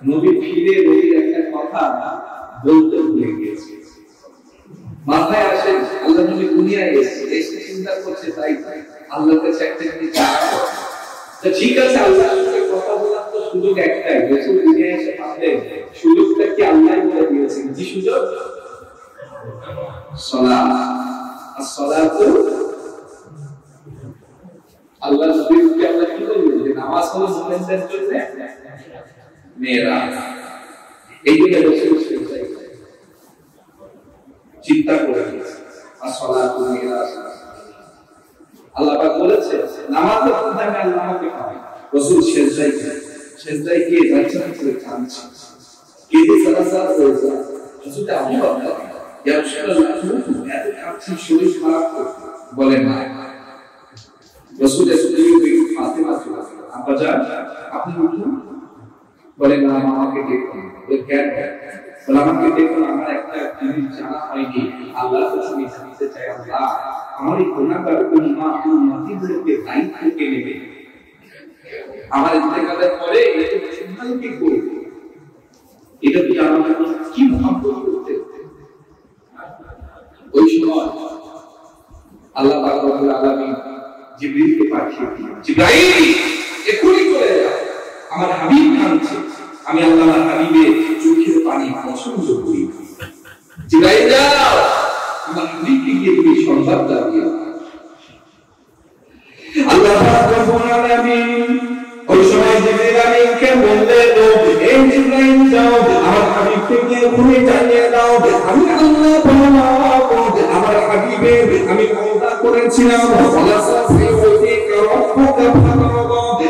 নবী ফিরে নবীর একটা কথা বলতে ভুলে গিয়েছে। মাথায় আসে আল্লাহ নবী দুনিয়ায় এসে চিন্তা করছে, তাই আল্লাহর কাছে একটা জিনিস চাওয়া। তো ঠিক আছে, আল্লাহর সাথে কথা বলার তো সুযোগ একটাই, রাসূল দুনিয়ায় এসে পাবেন, সুযোগটা কি আল্লাহ বলে দিয়েছেন? কি সুযোগ? সালাত। as-salatu আল্লাহ নবীকে আল্লাহ কি বললেন যে নামাজ হলো মুমিনদের জন্য মেরাজ। এই যে রাসূল চিন্তা করে as-salatu মেরাজ। আল্লাহ পাক বলেছে নামাজের মধ্যে আমি আল্লাহকে পাই। রাসূল সেজদায় গিয়ে রাজা করে কাঁদছে, কেঁদে সালাত করেছে। রাসূল আমি বললাম ইয়া রাসূলুল্লাহ, এত কাঁদছি, শরীর খারাপ বলেন না। রাসূল ফাতিমা আপা যান আপনি উঠুন, বলেন না আমাকে দেখুন। কেন? বলে আমাকে দেখুন, আমার একটা জিনিস জানা হয়নি, আল্লাহর কাছে আমি জানতে চাই, আল্লাহ আমার এই গুনাহগার উম্মতগুলোকে দায়িত্ব কে নেবে? আমার ইন্তেকালের পরে এটাকে সম্মান কি করবে? এটা কি আমার কি মহব্বত করতে? ওই সময় আল্লাহ পাক রব্বুল আলামিন জিবরিলকে পাঠিয়ে দিলেন, জিবরাইল এখনই চলে যাও, আমার হাবিব কাঁদছে, আমি আল্লাহর হাবিবের চোখের পানি পছন্দ করি। জিবরাইল যাও, আমার হাবিবকে গিয়ে তুমি সংবাদটা দিও। আল্লাহ পাক রব্বুল আলামিন ওই সময় জিবরাইল আমিনকে বললেন, এই জিবরাইল যাও, আমার হাবিবকে গিয়ে এখনই জানিয়ে দাও, আমি আল্লাহ আমার হাবিবের আমি ওয়াদা করেছিলাম,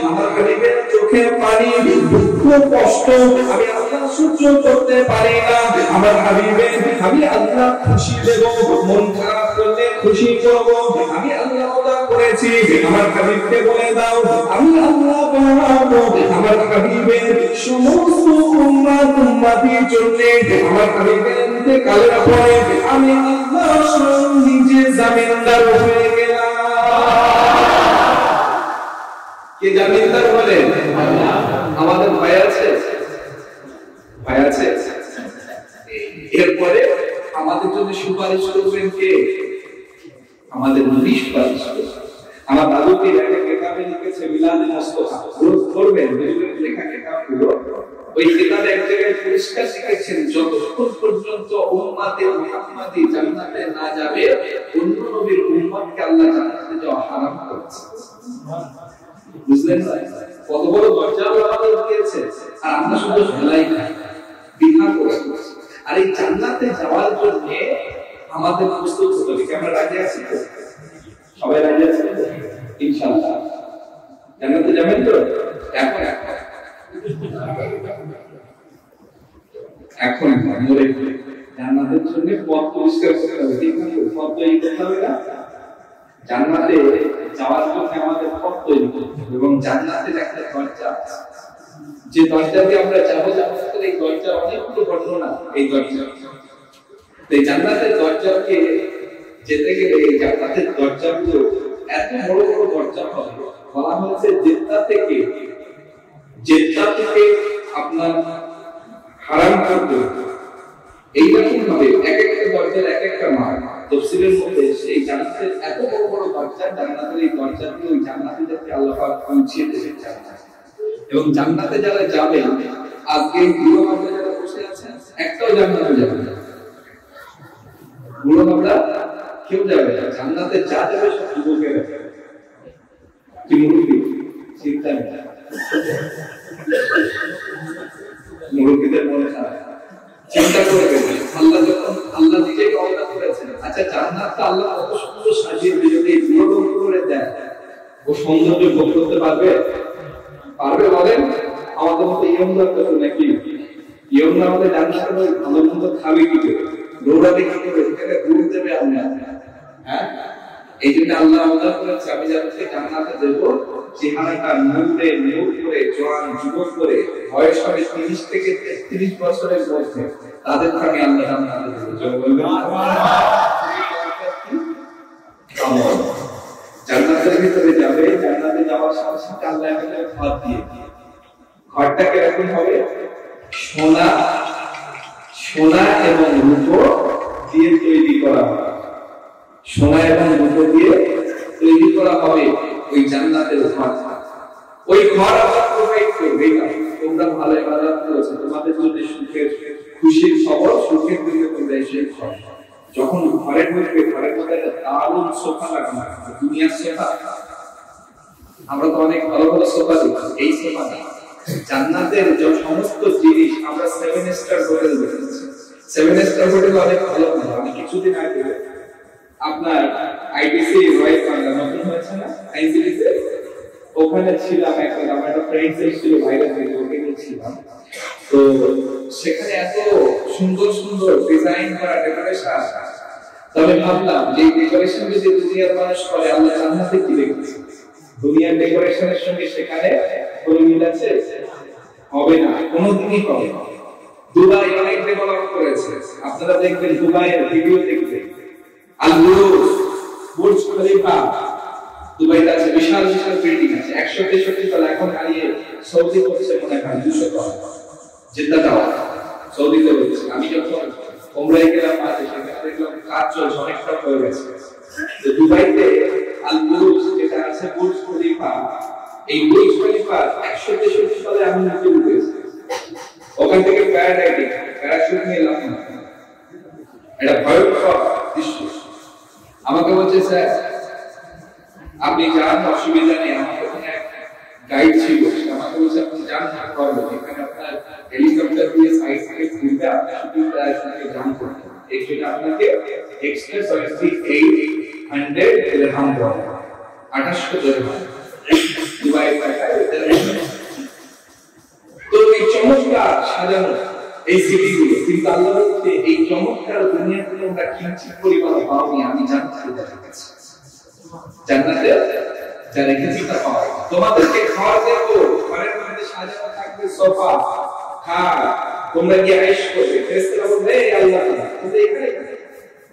আমার হাবিবের চোখের পানি দুঃখ কষ্ট আমি আল্লাহ সহ্য করতে পারি না, আমার হাবিবের আমি আল্লাহ খুশি দেব, মন খারাপ করলে খুশি করব, আমি আল্লাহ ওয়াদা করেছি। আমার হাবিবকে বলে দাও, আমি আল্লাহ আমার হাবিবের সমস্ত উম্মতির জন্য আমার হাবিবের ইন্তেকালের পরে আমি আল্লাহ স্বয়ং নিজে জামিনদার হয়ে গেলাম। কে জামিনদার হলেন? আল্লাহ। আমাদের ভয় আছে? ভয় আছে? এরপরে আমাদের জন্য সুপারিশ করবেন কে? আমাদের নবী সুপারিশ করবেন। আমার দাদুকে একটা কিতাবে লিখেছে মিলাদে মুস্তাফা, পড়বেন লেখা কিতাবগুলো। ওই কিতাবে এক জায়গায় পরিষ্কার লিখেছেন, যতক্ষণ পর্যন্ত উম্মতে মুহাম্মাদি জান্নাতে না যাবে অন্য নবীর উম্মতকে আল্লাহ জান্নাতে যাওয়া হারাম করেছে। বুঝলেন না? কত বড় দরজা আমাদের দিয়েছে, আর আমরা শুধু ভেলাই খাই, বিধান করছি। আর এই জান্নাতে যাওয়ার জন্য আমাদের প্রস্তুত হতে হবে। আমরা রাজি আছি তো? সবাই রাজি আছেন তো? ইনশাআল্লাহ জান্নাতে যাবেন তো? এখন মরে জান্নাতের জন্য পথ পরিষ্কার করতে হবে, ঠিক আছে? পথ তৈরি করতে হবে না? জান্নাতে যাওয়ার জন্য আমাদের পথ তৈরি করতে হবে, এবং জান্নাতের একটা দরজা আছে, যে দরজা দিয়ে আমরা যাবো। জান্নাতের এই দরজা অনেকগুলো বর্ণনা, এই দরজা এই জান্নাতের দরজাকে যেতে গেলে এই জান্নাতের দরজাগুলো এত বড় বড় দরজা হবে। বলা হয়েছে জেদ্দা থেকে আপনার হারাম করতে এইরকম ভাবে এক একটা দরজার এক একটা মান। তাফসীরের মধ্যে সেই জান্নাতের এত বড় বড় দরজা, জান্নাতের এই দরজাগুলো ওই জান্নাতীদেরকে আল্লাহ পাক পৌঁছিয়ে দেবেন জান্নাতে। এবং জান্নাতে যারা যাবে, আজকে বুড়ো বাবা যারা বসে আছেন, একটাও জান্নাতে যাবে না। বুড়ো বাবা কেউ যাবে না জান্নাতে, যা যাবে সব যুবকেরা যাবে। কি মুরব্বী চিন্তা নেই, মুরব্বীদের মনে খারাপ, চিন্তা করে দেবেন। আল্লাহ যখন আল্লাহ নিজেকে ওয়াদা করেছেন, আচ্ছা জান্নাতটা আল্লাহ কত সুন্দর সাজিয়ে দিয়ে যদি বুড়ো করে দেয়, ও সৌন্দর্য ভোগ করতে পারবে? পারবে বলেন? আমাদের মতো ইয়ংরা তো নাকি, ইয়ংরা আমাদের জান্নাতে ভালো মন্দ খাবে কি করে, দৌড়াবে কি করে, এখানে ঘুরে দেবে আমরা। হ্যাঁ, এই জন্য আল্লাহ ওয়াদা করেছে, আমি যাদেরকে জান্নাতে দেব, চেহারাটা নূরে নূর করে, জওয়ান যুবক করে, বয়স হবে 30 থেকে 33 বছরের মধ্যে, তাদেরকে আমি আল্লাহ জান্নাতে দেব। আমল। জান্নাতের ভিতরে যাবে, জান্নাতে যাওয়ার সাথে সাথে আল্লাহ একটা ঘর দিয়ে দিবে। ঘরটা কিরকম হবে? সোনা এবং রূপো দিয়ে তৈরি করা হবে। সোনা এবং রূপো দিয়ে তৈরি করা হবে ওই জান্নাতের ঘর। ওই ঘর আবার প্রোভাইড করবে তোমরা ভালো ইবাদত করেছো, তোমাদের জন্য সুখের খুশির খবর, সুখের দিকে তোমরা এসে ঘর। যখন ঘরে ঢুকবে, ঘরের মধ্যে দারুণ সোফা লাগানো, দুনিয়ার সোফা। আমরা তো অনেক ভালো ভালো সোফা দেখি, এই সোফা না। জান্নাতের যে সমস্ত জিনিস আমরা 7 স্টার হোটেল দেখেছি। 7 স্টার হোটেল অনেক ভালো ভালো। আমি কিছুদিন আগে আপনার আইটিসি রয়্যাল বাংলা নতুন হয়েছে না আইটিসিতে, ওখানে ছিলাম। আমার একটা ফ্রেন্ড ছিল বাইরে থেকে, ওখানে ছিলাম। তো সেখানে এত সুন্দর সুন্দর ডিজাইন করা ডেকোরেশন, তবে ভাবলাম যে ডেকোরেশন যদি দুনিয়ার মানুষ করে, আল্লাহ জান্নাতে কি দেখেছে? দুনিয়ার ডেকোরেশনের সঙ্গে সেখানে কোনো মিল আছে? হবে না, কোনোদিনই হবে না। দুবাই অনেক ডেভেলপ করেছে, আপনারা দেখবেন দুবাইয়ের ভিডিও দেখবেন, আল বুরুজ, বুর্জ খলিফা, দুবাইতে আছে বিশাল বিশাল বিল্ডিং আছে, 163 তলা। এখন হারিয়ে সৌদি করছে মনে হয় 200 তলা, জেদ্দা টাওয়ার সৌদিতে হচ্ছে। আমি যখন ওমরায় গেলাম মাঝে, সেখানে দেখলাম কাজ চলছে, অনেকটা হয়ে গেছে। তো দুবাইতে আল বুরুজ যেটা আছে, বুর্জ খলিফা, এই বুর্জ খলিফা 163 তলায় আমি নিচে উঠেছি। ওখান থেকে প্যারাশুট নিয়ে লাফানো, এটা ভয়ঙ্কর দৃশ্য। আমাকে বলছে স্যার আপনি যান, অসুবিধা নেই। আমার ওখানে গাইড ছিল, আমাকে বলছে আপনি যান, না প্রবলেম, এখানে আপনার হেলিকপ্টার দিয়ে সাইড থেকে ঘুরবে, আপনি শুধু প্যারাশুটে জাম্প করতে হবে। এটা আপনাকে এক্সট্রা 7800 দিরহাম দেওয়া হবে, 2800 দিরহাম দুবাই টাকায়। তো এই চমৎকার সাজানো এই সিটিগুলো, কিন্তু আল্লাহ বলছে এই চমৎকার দুনিয়াতে তোমরা কিঞ্চিত পরিমাণ পাওনি, আমি জান্নাতে রেখেছি। জান্নাতে যা রেখেছি তা পাওয়া। তোমাদেরকে ঘর দেব, ঘরের মধ্যে সাজানো থাকবে সোফা, খাট, তোমরা গিয়ে আয়েশ করবে। ফেরেশতারা বলবে হে আল্লাহ তাআলা, তোমরা এখানে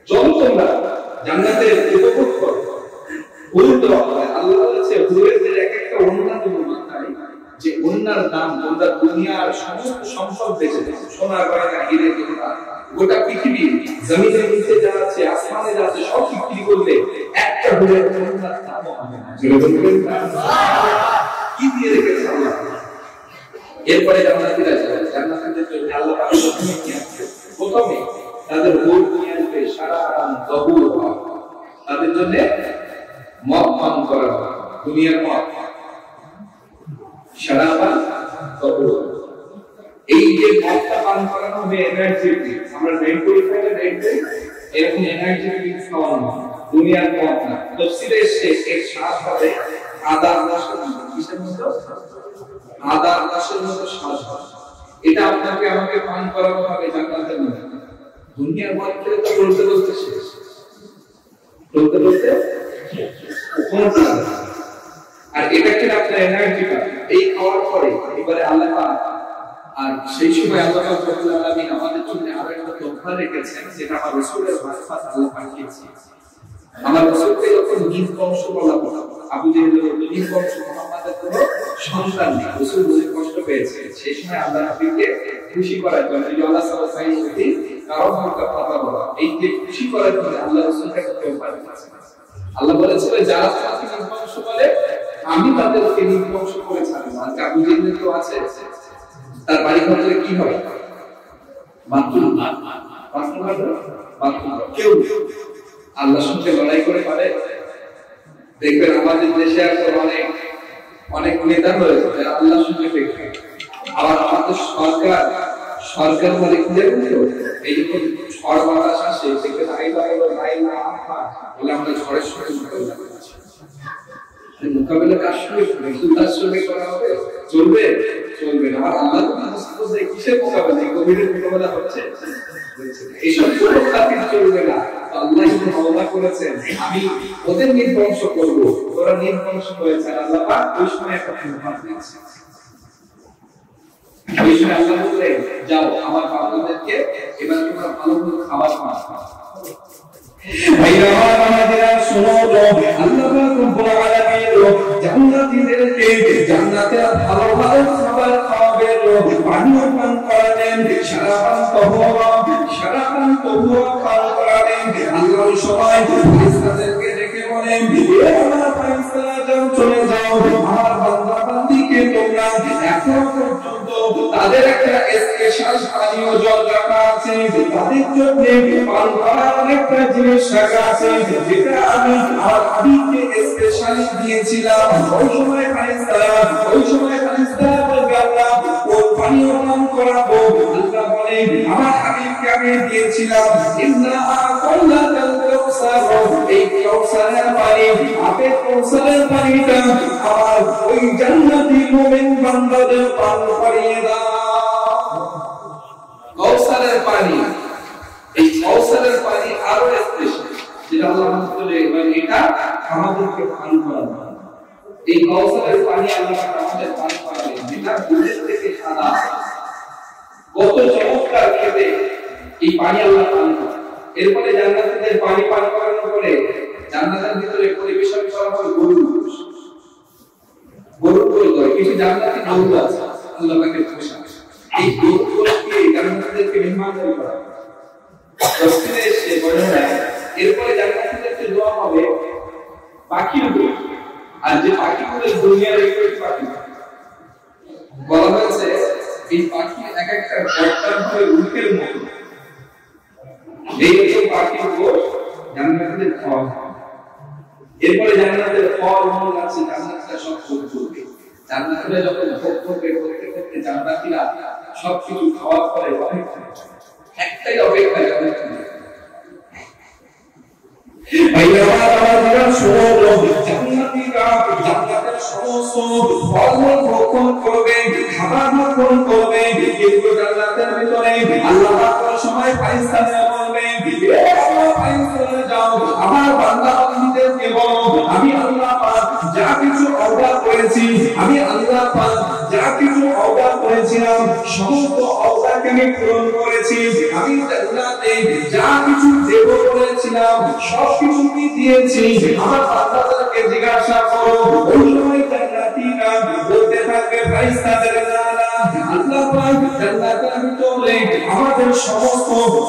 চলো, তোমরা জান্নাতে উপভোগ করো। উল্টো আল্লাহ বলেছে হুরের যে এক একটা ওন্না দেব মাথায়, যে ওন্নার দাম তোমরা দুনিয়ার সমস্ত সম্পদ বেচে দেবে, সোনার গয়না, হীরে জহরাত, গোটা পৃথিবী, জমিনের নিচে যা আছে, আসমানে যা আছে, সব বিক্রি করলে একটা হুরের ওন্নার দামও হবে না। জোরে বলবেন কি দিয়ে রেখেছে আল্লাহ। এরপরে জান্নাতীরা যাবে, জান্নাতীদের জন্য আল্লাহ পাক প্রথমে কি আছে? প্রথমে তাদের হুর নিয়ে আসবে সারারান তহুর, তাদের জন্য মদ পান করা হবে, দুনিয়ার মদ, সারারান তহুর। এই যে মদটা পান করানো হবে এনার্জি, আমরা মেন্টরিফাইড এনার্জি, এরকম এনার্জি ড্রিঙ্কস খাওয়ানো হবে, দুনিয়ার মদ না। তাফসীরে এসেছে এর স্বাদ হবে আদা রসের মতো। কিসের মতো? আদা রসের মতো স্বাদ হবে। এটা আপনাকে আমাকে পান করানো হবে জান্নাতের মধ্যে। দুনিয়ার মদ খেলে তো বলতে বলতে শেষ, বলতে বলতে কোনটা। আর এটা কি আপনার এনার্জি পাবে এই খাওয়ার পরে। এবারে আল্লাহ পাক, আর সেই সময় আল্লাহ পাক রব্বুল আলামিন আমাদের জন্য আরো একটা তথ্য রেখেছেন, যেটা আমার রাসূলের মারফত আল্লাহ পাঠিয়েছেন। আমার রাসূলকে যখন নিজ বংশ বলা হলো, আবু জেহেলের নিজ বংশ, মুহাম্মাদের কোনো সন্তান নেই, রাসূল বলে কষ্ট পেয়েছে। সেই সময় আল্লাহ নবীকে খুশি করার জন্য আল্লাহ সাল্লাল্লাহু আলাইহি ওয়াসাল্লাম কারণ একটা কথা বলা, এই যে খুশি করার জন্য আল্লাহ রাসূলকে একটা তওফা দিয়েছেন। আল্লাহ বলেছিল যারা তোমাকে নিজ বংশ বলে আমি তাদেরকে নিজ বংশ করে ছাড়ব। আর আবু জেহেল তো আছে, তার বাড়ি ঘরে কি হয়? বাথরুম, কেউ আল্লাহর সঙ্গে লড়াই করে পারে? দেখবেন আমাদের দেশে এখন অনেক অনেক নেতা রয়েছে যারা আল্লাহর সঙ্গে ফেকে। আবার আমাদের সরকার বলে কি জানেন তো, এই যখন ঝড় বাতাস আসে দেখবেন বলে আমরা ঝড়ের সঙ্গে মোকাবিলা করছি। মোকাবিলা কার সঙ্গে? তার সঙ্গে করা হবে? চলবে? চলবে না। আর আল্লাহ কিসের মোকাবিলা? কোভিডের মোকাবিলা হচ্ছে, এইসব চলবে না। আল্লাহ ওয়াদা করেছেন আমি ওদের নির্বংশ করবো, ওরা নির্বংশ হয়েছে। আল্লাহ পাক ওই সময় একটা প্রভাব দিয়েছে। ওই সময় আল্লাহ বললেন যাও আমার বান্দাদেরকে এবার তোমরা ভালো ভালো খাবার খাও, ভাইরা আমাদের শুনো আল্লাহ পাক রব্বুল আলামিন জান্নাতীদেরকে জান্নাতের ভালো ভালো খাবার খাওয়াবেন, পানীয় পান করাবেন, শারাবান তহুরা পান করাবেন। আল্লাহ সবাই ফেরেশতাদেরকে ডেকে বলেন, হে আমার ফেরেশতারা যাও, চলে যাও, আমার বান্দা বান্দীকে তোমরা এখনো পর্যন্ত তাদের একটা স্পেশাল পানীয় জল রাখা আছে, তাদের জন্য পান করার একটা জিনিস রাখা আছে, যেটা আমি আমার হাবিবকে স্পেশালি দিয়েছিলাম। ওই সময় ফেরেশতারা বলবে, আল্লাহ ওই পানীয় পান করাবো। আল্লাহ বলে, আমার হাবিবকে আমি দিয়েছিলাম ইন্না আ'তাইনাকাল কাউসার, এই কাউসারের পানি, আপেল কাউসারের পানিটা আমার ওই জান্নাতি মুমিন বান্দাদের পান করিয়ে দাও। কাউসারের পানি, এই কাউসারের পানি আরো স্পেশাল, যেটা আল্লাহ বলে এটা আমাদেরকে পান করাবে। এই কাউসারের পানি আল্লাহ আমাদের পান করাবে, যেটা দুধের থেকে সাদা, কত চমৎকার খেতে এই পানি আল্লাহ পান করাবে। এরপরে জান্নাতীদের পানি পান করানোর পরে জান্নাতের ভিতরে পরিবেশন করা হয় গরুর গোশত। কিছু জান্নাতি গরু আছে, আল্লাহ পাকের পোশাক, এই গরুগুলোকে জান্নাতীদেরকে মেহমানদারি করা হয়। তফসিরে এসে বলা হয়, এরপরে জান্নাতীদেরকে দেওয়া হবে পাখির গোশত। আর যে পাখিগুলো দুনিয়ার একটি পাখি বলা হয়েছে, এই পাখি এক একটা গর্তার ভাবে উল্কের মতো, এই পাখির গোশত জান্নাতীদের খাওয়া হয়। এরপরে জান্নাতের ফল মূল আছে, জান্নাতীরা সব ভোগ করবে। জান্নাতীরা যখন ভোগ করবে, করতে করতে জান্নাতীরা সবকিছু খাওয়ার পরে একটাই অপেক্ষা, জান্নাতের সমস্ত ফলমূল ভক্ষণ করবে, খাবার ভক্ষণ করবে। কিন্তু জান্নাতের ভিতরে আল্লাহ পাক সময় ফেরেশতারা বলবে, যাও আমার বান্দা বান্দীদেরকে বলো, আমি আল্লাহ পাক যা কিছু অর্ডার করেছি, আমি আল্লাহ পাক যা কিছু অর্ডার করেছিলাম, সমস্ত অর্ডারকে আমি পূরণ করেছি। আমি জান্নাতে যা কিছু দেব বলেছিলাম সব কিছু কি দিয়েছি। আমার বান্দাদেরকে জিজ্ঞাসা করো। ওই সময় জান্নাতীরা বলতে থাকবে ফেরেশতাদের, আল্লাহ পাক জান্নাতের ভিতরে আমাদের সমস্ত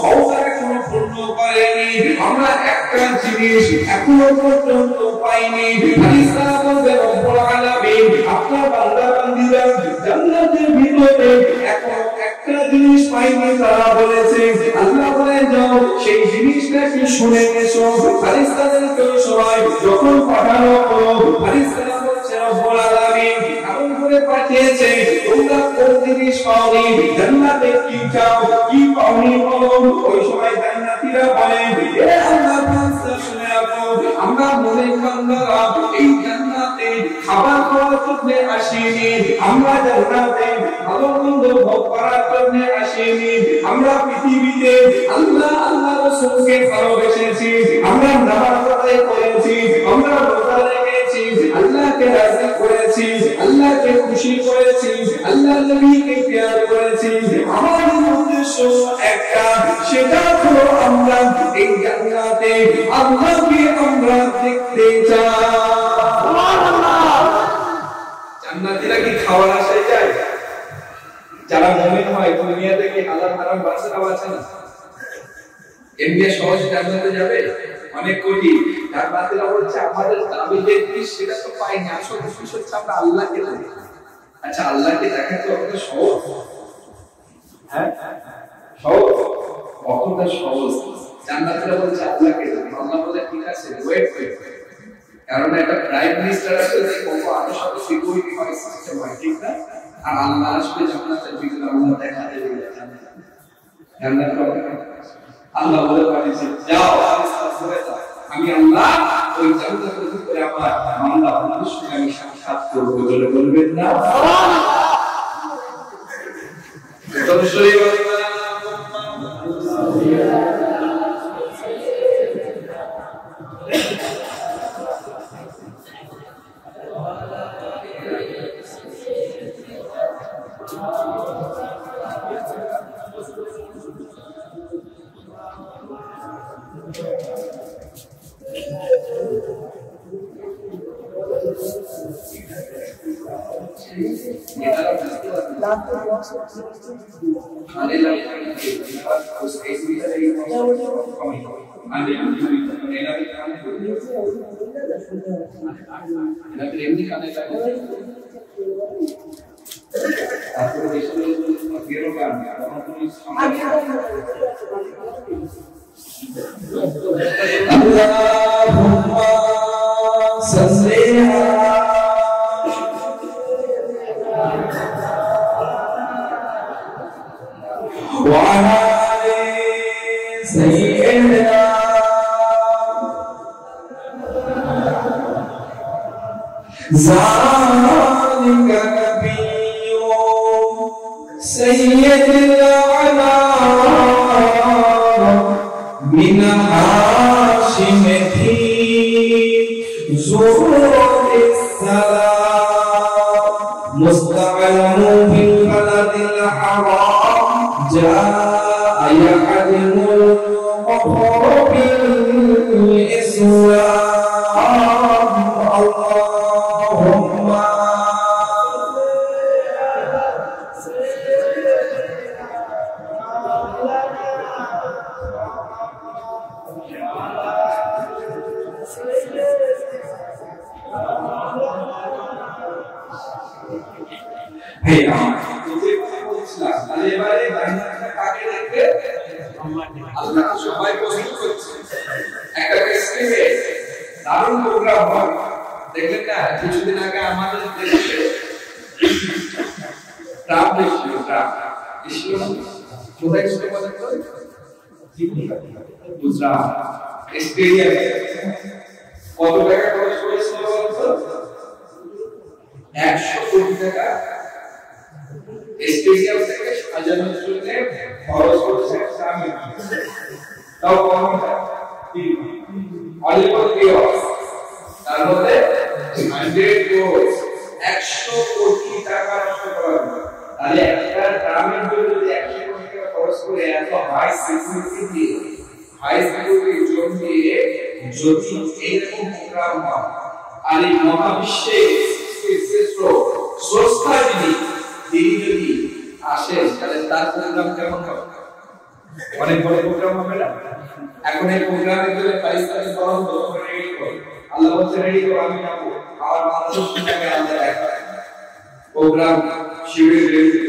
অর্ডার এখনো পূর্ণ করেনি, আমরা একটা জিনিস এখনো পর্যন্ত পাইনি। ফেরেশতারা বলবে, রব্বুল আলামিন আপনার বান্দা বান্দীরা জান্নাতের ভিতরে এখনো একটা জিনিস পাইনি, তারা বলেছে। আল্লাহ বলে, যাও সেই জিনিসটাকে শুনে এসো। ফেরেশতাদেরকে সবাই যখন পাঠানো হলো, ফেরেশতারা বলছে, রব্বুল আলামিন এমন করে পাঠিয়েছে, তোমরা কোন জিনিস পাওনি, জান্নাতে কি চাও, কি পাওনি বলো। ওই সময় জান্নাতীরা বলে, হে আল্লাহ পাক শুনে রাখো, আমরা মুমিন বান্দারা এই জান্নাতে খাবার খাওয়ার জন্য আসিনি, আমরা জান্নাতে ভালো মন্দ ভোগ করার জন্য আসিনি। আমরা পৃথিবীতে আল্লাহ রাসূলকে ভালোবেসেছি, আমরা নামাজ আদায় করেছি, আমরা রোজা রেখেছি, আল্লাহকে রাজি করেছি, আল্লাহকে খুশি করেছি, আল্লাহর নবীকে প্যার করেছি। আমাদের উদ্দেশ্য একটা, সেটা হলো আমরা এই জান্নাতে আল্লাহকে আমরা দেখতে চাই। সুবহানাল্লাহ। জান্নাতীরা কি খাওয়ার আশায় যায়? যারা মুমিন হয় দুনিয়াতে কি হালাল হারাম বাঁচা না? এমনি সহজে জান্নাতে যাবে? অনেক কঠিন। জান্নাতীরা বলছে, আমাদের দাবি দেখি সেটা তো পাইনি, আসল বিষয় হচ্ছে আমরা আল্লাহকে দেখি। আচ্ছা, আল্লাহকে দেখা তো অত সহজ? হ্যাঁ, সহজ? কতটা সহজ? জান্নাতীরা বলছে আল্লাহকে দেখি। আল্লাহ বলে, ঠিক আছে, ওয়েট। কারণ একটা প্রাইম মিনিস্টার আছে, যে কত আরো সাথে সিকিউরিটি হয়, সিস্টেম হয়, ঠিক না? আর আল্লাহ আসলে জান্নাতের ভিতরে আল্লাহ দেখা দেবে। আল্লাহ বলে পাঠিয়েছে, যাও আমি আল্লাহ ওই জান্নাতের ভিতরে আমার বান্দা বান্দাদের সঙ্গে আমি সাক্ষাৎ করব। বলে বলবেন না? সুবহানাল্লাহ। खाने लगे उस एक भी तरह की कमी आने मेरा भी खाने ना प्रेमी खाने लगे आपको इसमें गिरो का अल्लाहुम्मा सल्ली وعلى سيدنا ذلك نبي سيد الأعلام من هاشم زهور السلام مستعلم بالبلد الحرام جاء يعلم القهر بالإسلام اللهم Hey, Allah সবাই প্রস্তুত করছে একটা স্টেজে দারুণ প্রোগ্রাম হয় দেখলেন না কিছুদিন আগে আমাদের দেশে ট্রাম্প এসেছিল কোথায় ছিল বলেন তো গুজরাট স্টেডিয়ামে কত টাকা খরচ করেছিল বলেন তো 100 কোটি টাকা স্টেডিয়াম থেকে সাজানোর জন্য খরচ করেছে সামিল তাও কমটা অলিম্পিক গেমস তার মধ্যে 100 ক্রোড় 100 কোটি টাকা নষ্ট করা হলো তাহলে একটা গ্রামের জন্য যদি 100 কোটি টাকা খরচ করে এত হাই সিকিউরিটি দিয়ে হাই সিকিউরিটি জোন দিয়ে যদি এইরকম প্রোগ্রাম হয় আর এই মহাবিশ্বে শ্রেষ্ঠ স্রষ্টা যিনি তিনি যদি আসেন তাহলে তার প্রোগ্রাম কেমন হবে অনেক বড় প্রোগ্রাম হবে না এখন এই প্রোগ্রামের জন্য পাকিস্তানি বলা হতো রেডি করো আল্লাহ বলছে রেডি করো আমি যাব আর মানুষ সঙ্গে আমরা দেখা প্রোগ্রাম শিবির রেডি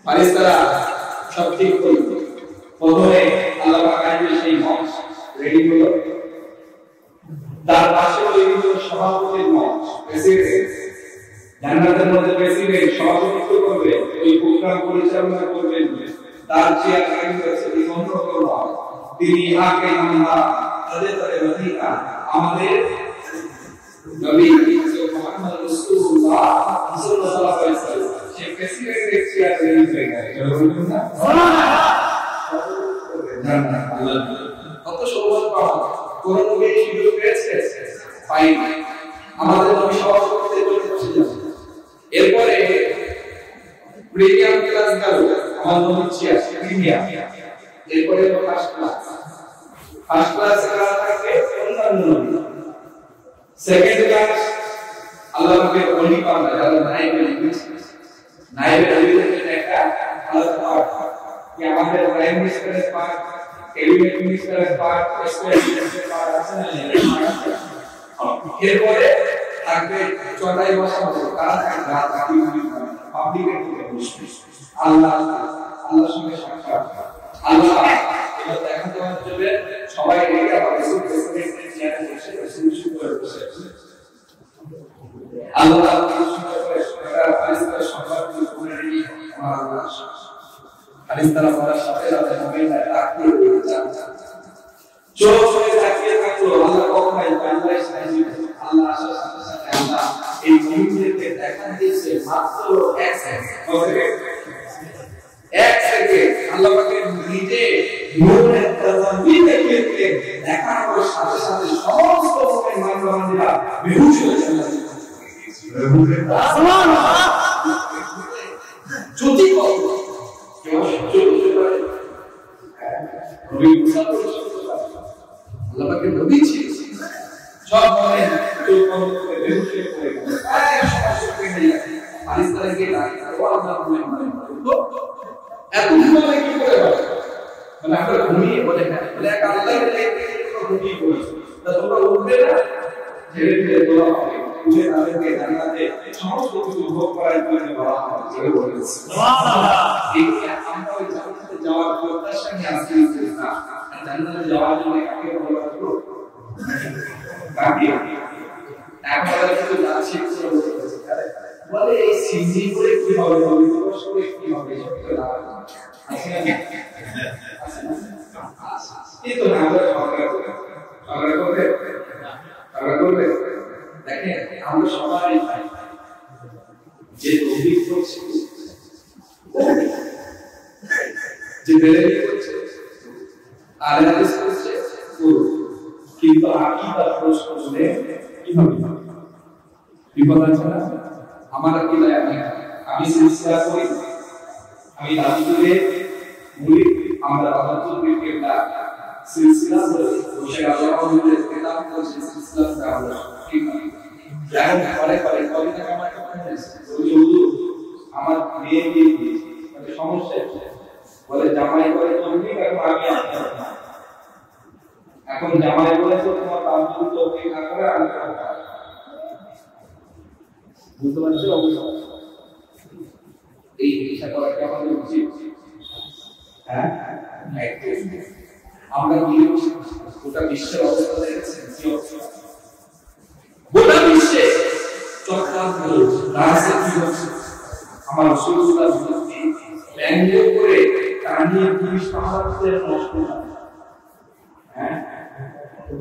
পাকিস্তান সব ঠিক হলো প্রথমে আল্লাহ পাক সেই মঞ্চ রেডি হলো তার পাশে ওই সভাপতির মঞ্চ প্রেসিডেন্ট জান্নাতের মধ্যে প্রেসিডেন্ট সভাপতিত্ব করবে ওই প্রোগ্রাম পরিচালনা করবেন তার চেয়ার কায়েম করেছে দিগন্তরুল্লাহ তিনি আগে আমরা তাদের মদিনা আমাদের নবী মুহাম্মদ রাসূলুল্লাহ সাল্লাল্লাহু আলাইহি ওয়াসাল্লাম সেই প্রেসিডেন্টের চেয়ার রেডি হয়ে গেছে বলুন না সুবহানাল্লাহ আল্লাহ কত সৌভাগ্য কোন নবী সুযোগ পেয়েছে পাইনি আমাদের নবী সভাপতিত্ব করতে বসে যাচ্ছে এরপরে প্রিমিয়াম ক্লাস গেল আমার নবী চেয়ার প্রিমিয়াম এরপরে ফার্স্ট ক্লাস করা থাকে অন্যান্য নবী সেকেন্ড ক্লাস আল্লাহ পাকের ওলি বান্দা যারা নাইবের অলিদের একটা আলাদা পার্ট কি আমাদের প্রাইম মিনিস্টারের পার্ট ক্যাবিনেট মিনিস্টারের পার্ট প্রেসিডেন্টের পার্ট আছে না এরপরে থাকবে চটাই বসাবো কারা থাকবে রাত পাবলিকের থেকে বসবে আল্লাহর সঙ্গে সাক্ষাৎ আল্লাহ এটা দেখা দেওয়ার জন্য সবাই রেডি হবে প্রেসিডেন্টের চেয়ারে বসে রেজলিউশন করে বসে আল্লাহ পাকিস্তানের সংবাদ করে রেডি আমার আল্লাহ পাকিস্তান আমাদের সাথে রাতে মোবাইলে রাখতে চোখ হয়ে তাকিয়ে থাকলো আল্লাহ কখন আসবে আল্লাহ সাহায্য আল্লাহ আসার সাথে সাথে আল্লাহ এই মুমিনদেরকে দেখা দিয়েছে মাত্র 1 সেকেন্ড এক সেকেন্ড আল্লাহ পাকের নিজে নূরের তাজাম্মি দেখিয়ে দেখানোর সাথে সাথে সমস্ত মুমিন বান্দারা বেহুশ হয়ে চলে সুবহানাল্লাহ জ্যোতি কত কেউ জ্যোতি পারে নবী মুসা আল্লাহ পাকের নবী ছিল সব মনে চোখ বন্ধ করে বেহুশ হয়ে পড়ে গেল সমস্যা হয়ে গেল পাকিস্তানে গিয়ে ও আল্লাহ এত ঘুমালে কি করে হয়? মানে আমরা ঘুমিয়ে বলে না, বলে এক আল্লাহকে দেখতে ঘুমিয়ে পড়েছে, তা তোমরা উঠবে না, ধীরে ধীরে দোয়া হবে, উঠে তাদেরকে জান্নাতে সমস্ত কিছু ভোগ করার জন্য বলা হবে, যেটা বলেছে সুবহানাল্লাহ। এই আমরা ওই জান্নাতে যাওয়ার প্রত্যাশা নিয়ে আসছি না, জান্নাতে যাওয়ার জন্য কাকে বলা হলো? কাকে একবারে শুধু যাচ্ছি বলে এই সিজি করে কি হবে, অভিজ্ঞতা করে কি হবে, সব কিছু লাভ আছে না? এই তো না আমরা করবে দেখেন, আমরা সবাই পাই যে অভিজ্ঞ করছে, যে বেড়ে করছে, আলাদা করছে, কিন্তু আকীদা প্রশ্ন শুনে কিভাবে বিপদ আছে না? আমার আকীদা আমি সিলসিলা করি, আমি দাবিতে বলি, আমরা আব্দুল কিবলা সিলসিলা করে বসে আল্লাহর কিতাব করছি, সিলসিলা আমরা ঠিক না। এখন পরে কবিতা আমার আমার মেয়ে দিয়ে মানে সমস্যা বলে জামাই করে তুমি, এখন জামাই বলেছে তোমার তাবদুল তৌফিক না করে আমি বুঝতে পারছি অবস্থা। এই হিসাব করা কি আমাদের উচিত? হ্যাঁ, আমরা গোটা বিশ্বের অবস্থা দেখেছেন, গোটা বিশ্বে চক্রান্ত আমার রাসূলুল্লাহ ব্যঙ্গ করে তারা নিয়ে পুলিশ পাহাড়ের নষ্ট হয়। হ্যাঁ,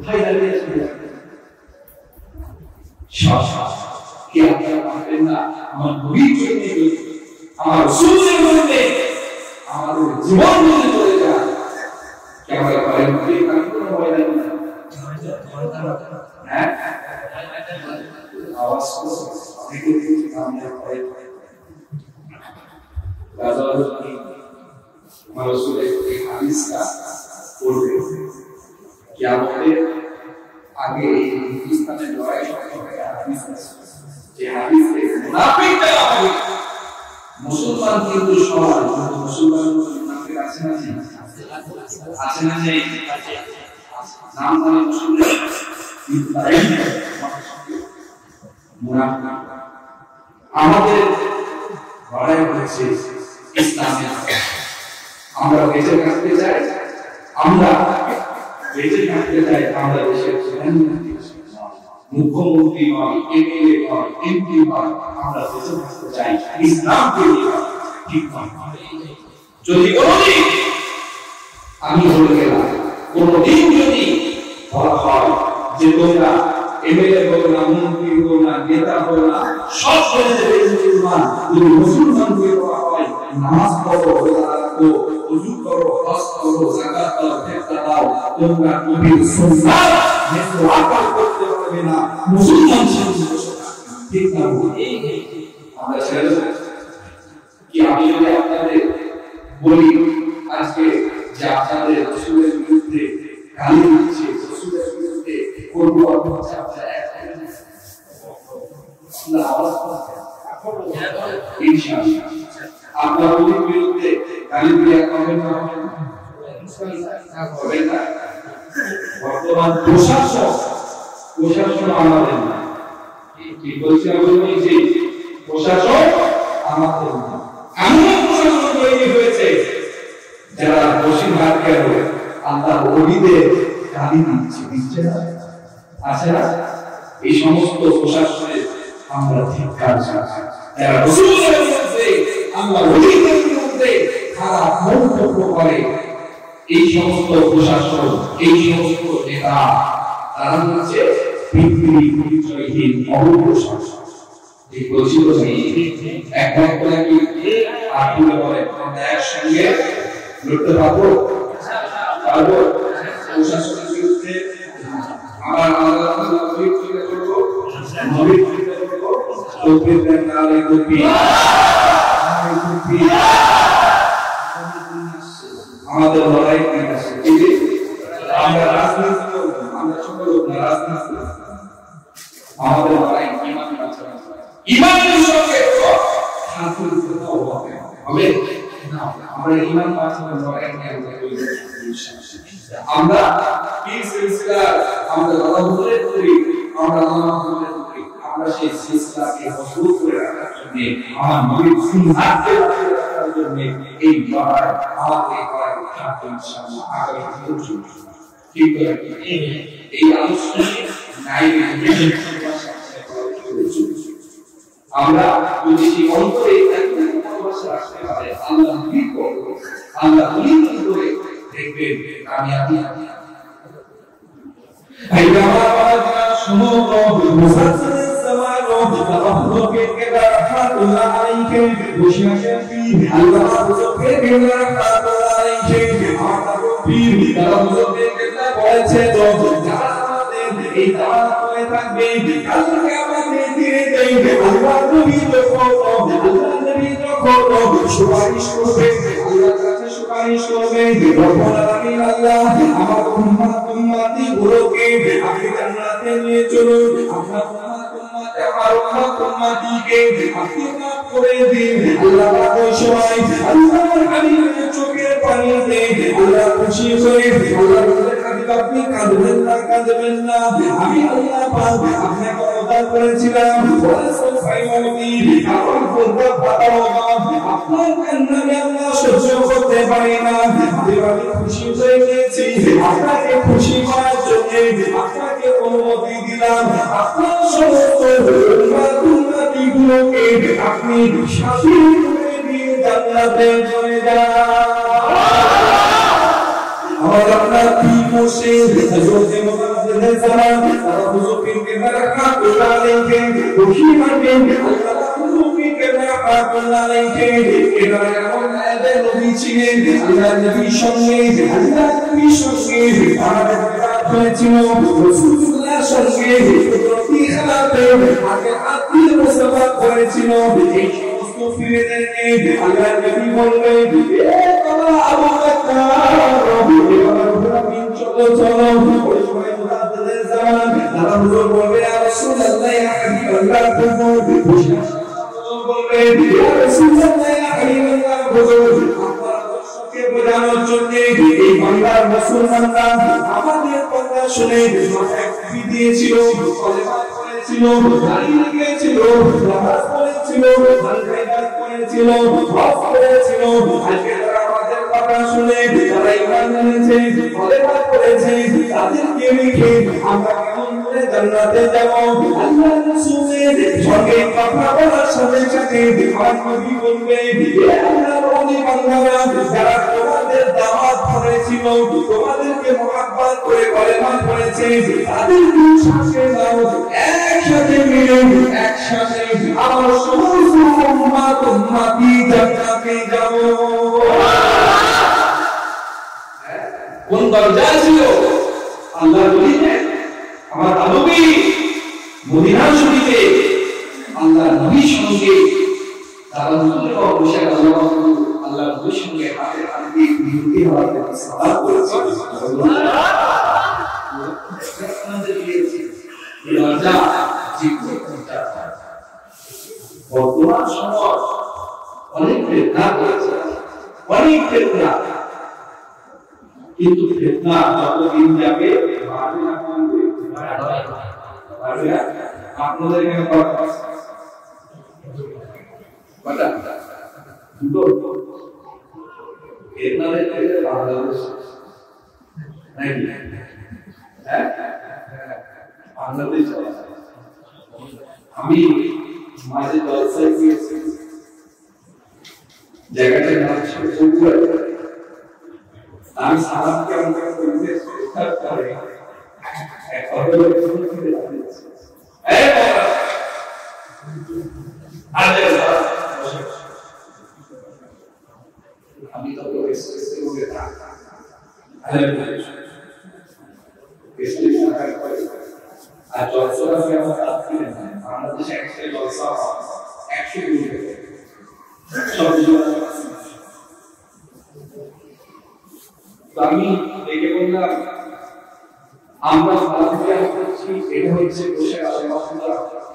ভাই দাঁড়িয়েছে কি আপনারা ভাববেন না আমার নবীর জন্য, আমার রাসূলের মধ্যে আমাদের জীবন যদি চলে যায়, কি আমরা ঘরের মধ্যে কোনো ভয় লাগে না? হ্যাঁ, আওয়াজ অনেকে আমরা ভয় রাজা আমার রাসূলের এই হাদিসটা পড়বে কিয়ামতের আগে হিন্দুস্তানের লড়াই সম্পর্কে হাদিস আছে, যে হাদিসে মুনাফিকরা হবে, মুসলমান কিন্তু সমান, মুসলমান মুনাফিক আছে না নেই? আছে না নেই? নাম মানে মুসলমান কিন্তু তাই মুনাফিক। আমাদের লড়াই হচ্ছে ইসলামের, আমরা বেঁচে থাকতে চাই, আমরা বেঁচে থাকতে চাই, আমরা দেশের প্রধানমন্ত্রী মুখ্যমন্ত্রী নয়, এমএলএ নয়, এমপি নয়, আমরা বেঁচে থাকতে চাই ইসলামকে নিয়ে। ঠিক নয়? যদি কোনদিন আমি বলে গেলাম, কোনদিন যদি বলা হয় যে তোমরা এমএলএ হো না, মন্ত্রী হো না, নেতা হো না, সব ছেড়ে মুসলমান, যদি মুসলমানকে বলা হয় নামাজ পড়ো, রোজা রাখো, ওযু করো, হজ করো, যাকাত দাও, ফিতরা দাও, তোমরা নবীর সুন্নাত মেনে আমল করতে পারবে না, মুসলমান হিসেবে বসে থাকবে। ঠিক না? আমরা ছেড়ে দেব কি? আমি যদি আপনাদের বলি আজকে যে আপনাদের রাসূলের বিরুদ্ধে গালি দিচ্ছে, রাসূলের বিরুদ্ধে করব হচ্ছে, আপনারা ইনশাআল্লাহ আপনার বিরুদ্ধে গালি দিয়ে কমেন্ট না হবে না। বর্তমান প্রশাসন আমাদের না, কি বলছি আমি, যে প্রশাসন আমাদের না, এমন প্রশাসন তৈরি হয়েছে যারা বসিরহাট কেন আল্লাহ ওলিদের গালি দিচ্ছে না, আছে না? এই সমস্ত প্রশাসনের আমরা ধিক্কার জানাই, যারা রাসূলের বিরুদ্ধে, আল্লাহ ওলিদের বিরুদ্ধে খারাপ মন্তব্য করে, এই সমস্ত প্রশাসন, এই সমস্ত নেতা, তারা হচ্ছে পৃথিবী পরিচয়হীন অপপ্রশাসন। এই বলছি তো একবার করে কি আর তুলে বলে আমরা একসঙ্গে লড়তে পারবো? প্রশাসনের বিরুদ্ধে আমার আল্লাহ নবীর তুলে করবো, নবীর তুলে করবো, তৌফিক দেন নারে তৌফিক, আমাদের লড়াই কি আছে? আমরা রাজনীতি করব, আমরা ছোট লোক না, রাজনীতি আমাদের লড়াই ইমানের আছে, ইমানের সঙ্গে হাতুর কথা হবে না, আমরা ঈমান বাঁচানোর লড়াই আমরা পীর সিলসিলা আমরা আল্লাহর করি আমরা আল্লাহর করি আমরা সেই সিলসিলাকে মজবুত করে রাখার জন্য আমার নবীর সুন্নাতকে বাঁচিয়ে রাখার জন্য এই লড়াই আমাদের করার থাকবে ইনশাআল্লাহ আগামী দিনে ঠিক আছে এই আলোচনা নাই আমরা যদি সেই অন্তরে ভালোবাসা রাখতে পারি আল্লাহ ঠিক করবে আল্লাহ ঠিক করে দেখবেন কামিয়াবি আইয়া বাবা শুনো মুসালসাল জামানো আল্লাহকে কেবা রাহমাতুল্লাহ আলাইহি বসে আছেন আল্লাহ হুজুরকে কেবা রাহমাতুল্লাহ আলাইহি আমার পীর তারা হুজুরকে কেবা বলেছে তো যারা আমাদের এই দাওয়াত করে থাকবে কালকে আমাদের দিয়ে দেবে আল্লাহ নবী যখন সুপারিশ করবে আল্লাহর কাছে সুপারিশ করবে রব্বুল আলামিন আল্লাহ আমার উম্মতি গুলোকে আপনি জান্নাতে নিয়ে চলুন আপনার আমার উম্মতিকে আপনি মাফ করে দিন আল্লাহ ওই সময় আল্লাহর হাবিবের চোখের পানিতে আল্লাহ খুশি হয়ে আল্লাহ বলে আপনি কাঁদবেন না আমি আল্লাহ পাক আপনাকে ওয়াদা করেছিলাম ওয়াসল ফাইমতি আমার বন্ধু ফাতাওয়া আপনার কান্নাকে আল্লাহ সহ্য করতে পারি না আমি খুশি হয়ে গেছি আপনাকে খুশি করার জন্য আপনাকে অনুমতি দিলাম আপনার সমস্ত উম্মতিগুলোকে আপনি শান্তি করে দিয়ে জান্নাতে চলে যান और अपना पी मोशे हजरत मुहम्मद zaman তারা হুজুরকে রাহমাতুল্লাহ আলাইহি খুশি হবে আল্লাহ হুজুরকে রাহমাতুল্লাহ আলাইহি এরা এমন আয়াতে নবী ছিলেন আল্লাহ নবীর সঙ্গে আমাদের বিরাট হয়েছিল রাসূলুল্লাহর সঙ্গে প্রতি খেলাতে আগে আত্মীয় মুসাফা করেছিল এই সমস্ত ফিরেদেরকে আল্লাহ নবী বললেন এ বাবা আবু বকর চলো ওই সময় মুহাদ্দিসের জামান তারা হুজুর বলবে ইয়া রাসূলুল্লাহ ইয়া হাবিবাল্লাহ বসে বলবে ইয়া রাসূলুল্লাহ ইয়া হাবিবাল্লাহ হুজুর আপনার দর্শককে বোঝানোর জন্য এই বাংলার মুসলমানরা আমাদের কথা শুনে মাথায় টুপি দিয়েছিল কলেমা পড়েছিল দাঁড়িয়ে গিয়েছিল নামাজ পড়েছিল আল-কায়েদা করেছিল হজ করেছিল আজকে আমাদের কথা শুনে যারা ঈমান এনেছে কলেমা পড়েছে তাদেরকে রেখে আমরা কেমন করে জান্নাতে যাব আল্লাহ রাসূলের সঙ্গে কথা বলার সাথে সাথে আমার নবী বলবে হে আল্লাহর ওলি বান্দারা যারা তোমাদের দাওয়াত করেছিল তোমাদেরকে মুহাব্বত করে কলেমা পড়েছে তাদেরকে সাথে দাও একসাথে মিলে একসাথে আমার সমস্ত উম্মতি জান্নাতে যাব কোন দরজা ছিল আল্লাহর ওলিতে আমার নবী মদিনা শরীফে আল্লাহর নবীর সঙ্গে তারা হুজুরের বসে আল্লাহর নবীর সঙ্গে হাতে হাত দিয়ে বিরতি হওয়াতে সালাত করেছে আপনাদের দিয়েছি দরজা জীবন কোনটা বর্তমান সময় অনেক ফিতনা করেছে অনেক ফিতনা কিন্তু ফিতনা যতদিন যাবে বাড়বে না কমবে বাড়বে না আপনাদের এখানে কটা দুটো ফিতনাদের থেকে বাংলাদেশ নাকি হ্যাঁ বাংলাদেশ আমি মাঝে জলসায় গিয়েছি জায়গাটার নাম ছিল পুকুর আমি সালামকে আমাকে পরিবেশ উদ্ধার করে এক অবলোক করে দিয়েছি এই বাবা আরে আমি তো এসে উঠে থাকা আরে এসে থাকার পরে আর জলসাটা আমি আমার সাথে না বাংলাদেশে একটা জলসা 100 উঠে সব আমি দেখে বললাম আমরা ভারতীয় করছি এটা হচ্ছে বসে আমরা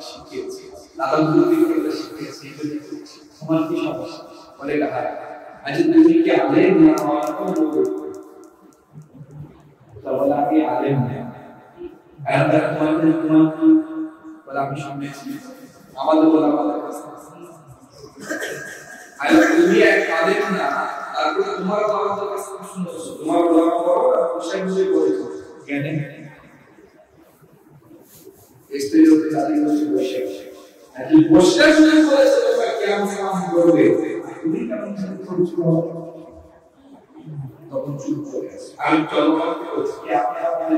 শিখিয়েছি দাদা গুরু থেকে শিখিয়েছি তোমার কি সমস্যা বলে দেখা अच्छा তুমি কি আলেম না হওয়ার পর তাহলে আমি আলেম না আর তার তোমাদের বলে আমি শুনেছি আমাদের বলা আমাদের কাছে আর তুমি এক আলেম না তারপর তোমার আমাদের কাছে শুনেছো তোমার বলা বড় পোশাক দিয়ে বলেছো কেন este yo te digo si বসে aquí বসে শুনে বলেছে তোমরা কেমন কাম করবে তুমি কেমন করছো তখন চুপ করে আমি চলমান করছি কি আপনি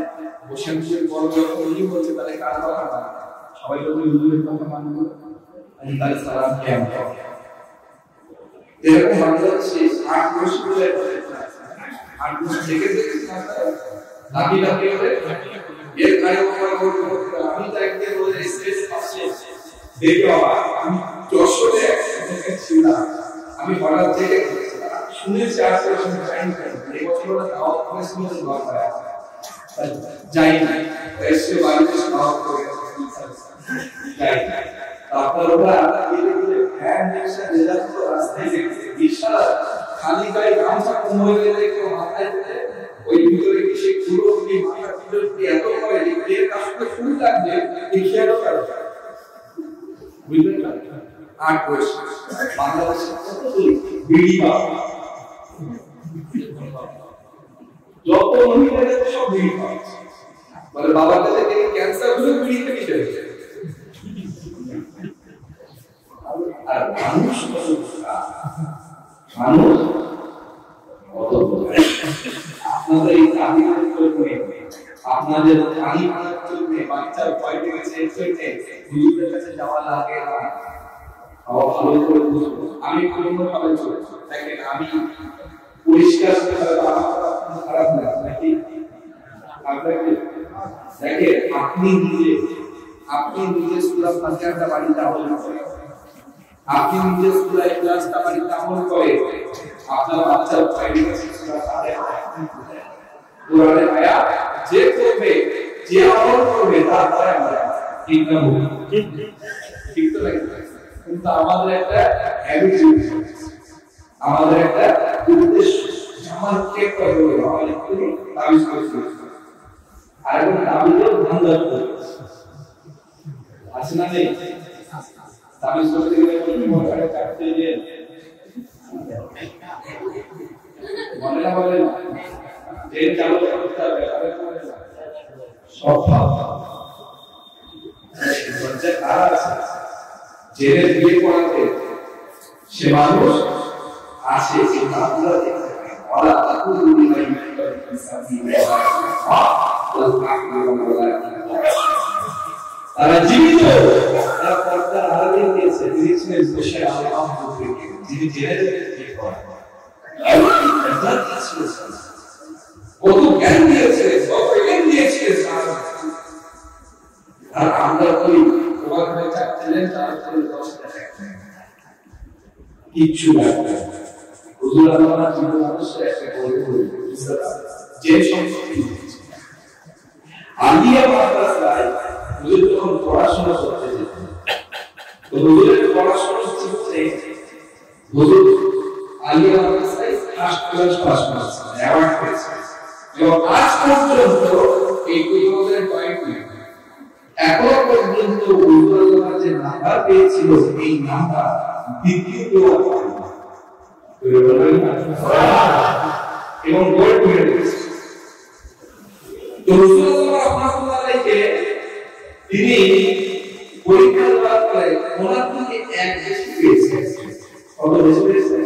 বসে বসে বড় যখন উনি বলছে তাহলে কার কথা না সবাই যদি হুজুরের কথা মানবে আমি তার সালাম কেমন এরকম বাংলাদেশে 8 বছর ধরে 8 বছর থেকে লাকি লাকি করে এর গায়ে উপর আমি তাকে বলে স্টেজ পাশে দেখো আমি যশোরে একসাথে ছিলাম আমি হঠাৎ থেকে শুনেছি আসলে শুনে টাইম এই বছর দাওয়াত করেছিল দরকার যাই না এসে বাড়িতে দাওয়াত করে যাই না তারপর ওরা ফ্যান দেখছে রেজাল্ট তো রাস্তায় দেখছে বিশাল খালি গায়ে গামছা কোমরে দেখো মাথায় ওই ভিতরে কিসে পুরো কি মাথা ভিতরে এত করে যে এর কাছে ফুল লাগবে এই খেয়াল করো বুঝলেন না 8 বছর বাংলাদেশে কত বিড়ি পাওয়া যত মহিলাদের সব বিড়ি পাওয়া মানে বাবার কাছে থেকে ক্যান্সার হলে বিড়ি থেকে চলে আর মানুষ কত আপনাদের এই তালিমের জন্য আপনাদের তালিমের জন্য বাচ্চার ভয় পেয়েছে এর জন্য হুজুরের কাছে যাওয়া লাগে না ভালো করে বুঝুন আমি কোনো ভাবে চলছি দেখেন আমি পরিষ্কার আমার খারাপ না নাকি আপনাকে দেখেন আপনি নিজে সূরা ফাতিহাটা বাড়িতে আমল করেন আপনি নিজে সূরা ইখলাসটা বাড়িতে আমল করেন আপনার বাচ্চার বাইরে সূরা ফাতিহা কোরআনের আয়াত যে করবে যে আমল করবে তার দ্বারা আমরা ঠিক না ঠিক তো লাগে কিন্তু আমাদের একটা হ্যাবিট আমাদের একটা উদ্দেশ্য আমার কে করবে আমাদের একটু তাবিজ করছি আর এখন তাবিজের ধান্দা করছে আছে না নেই তাবিজ করতে গেলে মোবাইলে কাটতে দিয়ে মনে না বলে যে চালু করতে হবে সব বাচ্চা কারা আছে জেনে বিয়ে করাতে সে মানুষ আসে যে আপনারা দেখতে পারেন ওরা তাকুলু লিমান তারা জীবিত তারা পর্দার আড়ালে দিয়েছে দিয়েছিলেন বসে আল্লাহ যিনি জেনে বিয়ে করেন কত জ্ঞান দিয়েছে কত জ্ঞান দিয়েছে আর আমরা ওই ওখানে চাচ্ছিলেন তারপরে 10 টাকা কিচ্ছু লাগবে হুজুর আল্লাহর জীবন মানুষের একটা করে যে সম্পত্তি আলিয়া মাদ্রাসায় হুজুর যখন পড়াশোনা করতে যেতেন তো হুজুরের পড়াশোনা শিখতে হুজুর আলিয়া মাদ্রাসায় ফার্স্ট ক্লাস পাস করেছেন অ্যাওয়ার্ড পেয়েছেন এবং আজ পর্যন্ত এই কুতুবের কয়েকটি এখনো পর্যন্ত উল্টোলা যে নাম্বার পেয়েছিল এই নাম্বার দ্বিতীয় কেউ এবং গোল্ড মেডেলিস্ট তো রাসূলুল্লাহ সাল্লাল্লাহু আলাইহি তিনি পরীক্ষা দেওয়ার পরে ওনার থেকে এক বেশি পেয়েছেন কত বেশি পেয়েছেন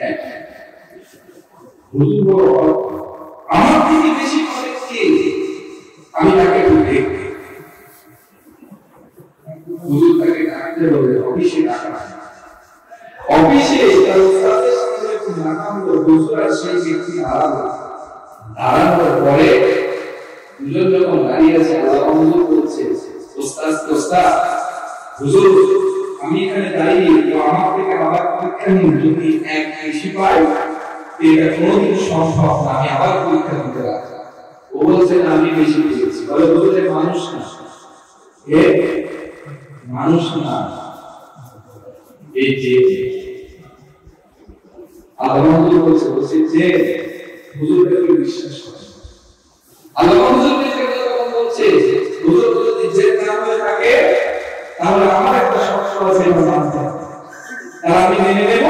এক হুজুর বড় আমার থেকে বেশি করে কে আমি তাকে দেখি হুজুর তাকে ডাকতে বলে অফিসে ডাকা অফিসে তার উস্তাদের সামনে খুব নাকাম করে হুজুর আর সেই ব্যক্তি দাঁড়ানোর পরে হুজুর যখন দাঁড়িয়ে আছে আল্লাহ হুজুর বলছে উস্তাদ হুজুর আমি এখানে দাঁড়িয়ে কেউ আমার থেকে আবার পরীক্ষা নিন যদি এক বেশি পাই এটা কোনোদিন সম্ভব না আমি আবার পরীক্ষা দিতে রাখি ও বলছে না আমি বেশি পেয়েছি বলে হুজুর মানুষ না মানুষ না এই যে আল্লাহ বলছে যে হুজুরকে বিশ্বাস করে। আল্লাহ বলছে হুজুর যদি যে নাম হয়ে থাকে তাহলে আমার একটা শর্ত আছে মানতে, তাহলে আমি মেনে নেব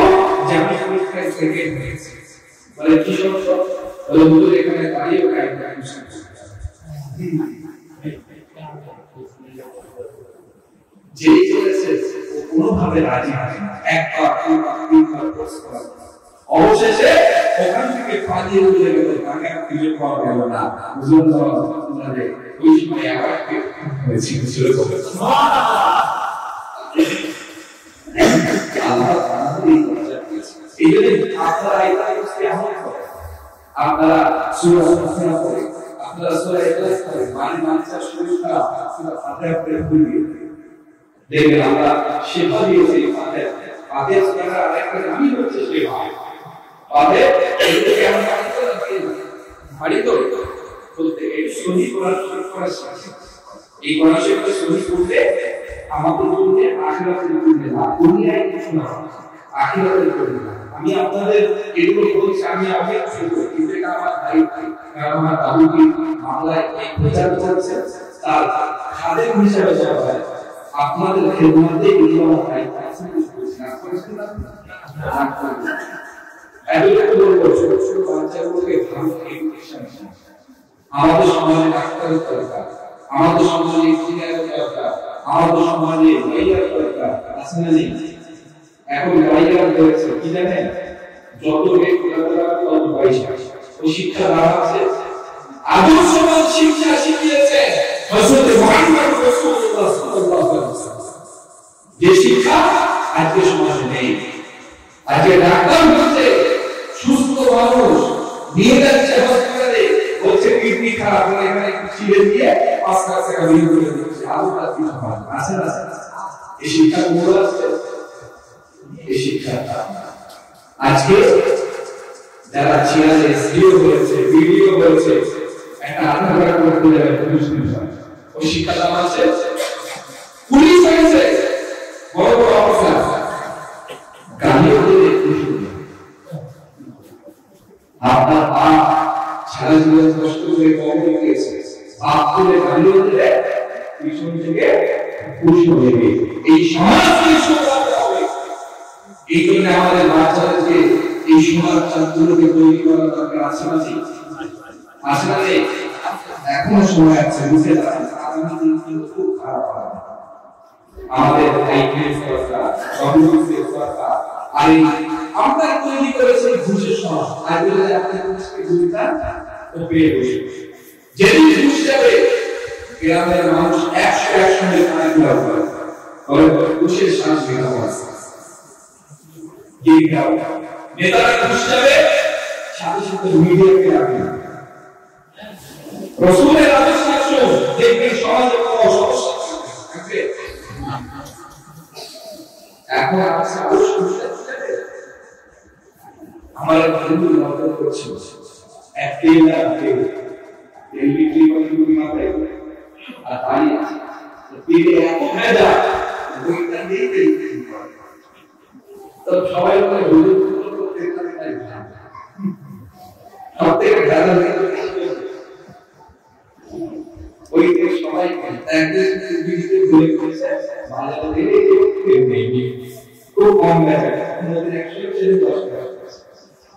যে আমি পরীক্ষায় সেকেন্ড হয়েছি। বলে কি শর্ত? বলে হুজুর এখানে দাঁড়িয়ে কায়দা বিশ্বাস যেই চলেছে কোনোভাবে রাজি হয় না, একবার দুইবার তিনবার পাঁচবার, অবশেষে ওখান থেকে পালিয়ে চলে গেল, তাকে আর খুঁজে পাওয়া গেল না। হুজুর ওই সময় আবার হয়েছিল আপনারা সূরা ফাতিহা পড়ে, আপনারা সূরা ইখলাস পড়ে, মানে মানুষের শরীর খারাপ, সূরা ফাতিহা পড়ে ভুলিয়ে দেখবেন আমরা শেফা দিয়েছি। ফাতিহা সূরা আরেকটা নামই হচ্ছে শেফা। ফাতিহা এটাকে আমরা পারি তো বলতে এই সহি কোরআন শরীফ পড়া শিখি। এই কোরআন শরীফ সহি পড়লে আমাদের জন্য আখিরাতের জন্য না, দুনিয়ায় কিছু না, আখিরাতের জন্য। আমি আপনাদের এগুলো বলছি, আমি আগে শুনবো, কিন্তু এটা আমার দায়িত্ব, কারণ আমার দাদুকে বাংলায় এই প্রচার করছে, তার খাদেম হিসেবে যাওয়া হয়। আপনাদের খেদমতে এগুলো আমার দায়িত্ব আছে, বাচ্চাগুলোকে ভালো এডুকেশন, আমাদের সমাজে ডাক্তারের দরকার, আমাদের সমাজে ইঞ্জিনিয়ারের দরকার, আমাদের সমাজে লয়ার দরকার, আছে না নেই? এখন লয়ার হয়েছে কি জানেন, যত তত পয়সা। ওই শিক্ষা দেওয়া আছে, আদর্শবান শিক্ষা শিখিয়েছে হযরত মুহাম্মদ রাসূলুল্লাহ সাল্লাল্লাহু আলাইহি ওয়াসাল্লাম। যে শিক্ষা আজকে সমাজে নেই। আজকে ডাক্তার বলছে সুস্থ মানুষ নিয়ে যাচ্ছে হসপিটালে, বলছে কিডনি খারাপ, বলে এখানে একটু চিড়ে দিয়ে 5 লাখ টাকা বিল করে দিচ্ছে। আলোটা কি সমাজ আছে না? এই শিক্ষা কোথায় আছে? এই শিক্ষা আজকে যারা চেয়ারে এসডিও হয়েছে, ভিডিও হয়েছে, একটা আধার কার্ড করতে যাবে পুলিশ, ওই শিক্ষা দাম আছে। পুলিশ হয়েছে বড় বড় অফিসার, গালিও দিলে খুশি। আপনার পা সারা জীবন কষ্ট করে কবর দিয়েছে, বাপ তুলে গালিও দিলে পিছন থেকে খুশি হয়ে গেছে। এই সমাজকে সুন্দর হবে, এই জন্য আমাদের বাচ্চাদেরকে এই সমাজ চাঁদগুলোকে তৈরি করার দরকার আছে না? আছে না? এখনো সময় আছে, বুঝে যাচ্ছে আগামী দিন কিন্তু খুব খারাপ হবে। আমাদের আইপিএস সরকার, অভিযোগের সরকার, আর আমরা তৈরি করেছি ঘুষের সমাজ। আর বলে আপনি ঘুষকে ঘুষটা তো পেয়ে বসে, যেদিন ঘুষ যাবে গ্রামের মানুষ 100 সঙ্গে কাজ করবে, তবে ঘুষের শ্বাস বেরাও আছে। নেতারা ঘুষ যাবে, সাথে সাথে মিডিয়াকে রাখবে। রাসূলের আদেশ আসুন, দেখবেন সমাজে কোনো সমস্যা থাকবে। এখন আছে অবশ্যই আমার বন্ধু লক্ষ্য করছে, একদিন না কেউ তেল বিক্রি করে তুমি মাথায় আর দাঁড়িয়ে আছে, তেলে এত ভেজা, বইটা দিয়ে তেল বিক্রি করে। তো সবাই বলে হুজুর করতে তাই সব থেকে ভেজা ওই সবাই একদিন বিক্রি করে করেছে, বাজারে দিয়ে কেউ নেই, খুব কম ভেজা, আমাদের 100 ছেলে 10 টাকা।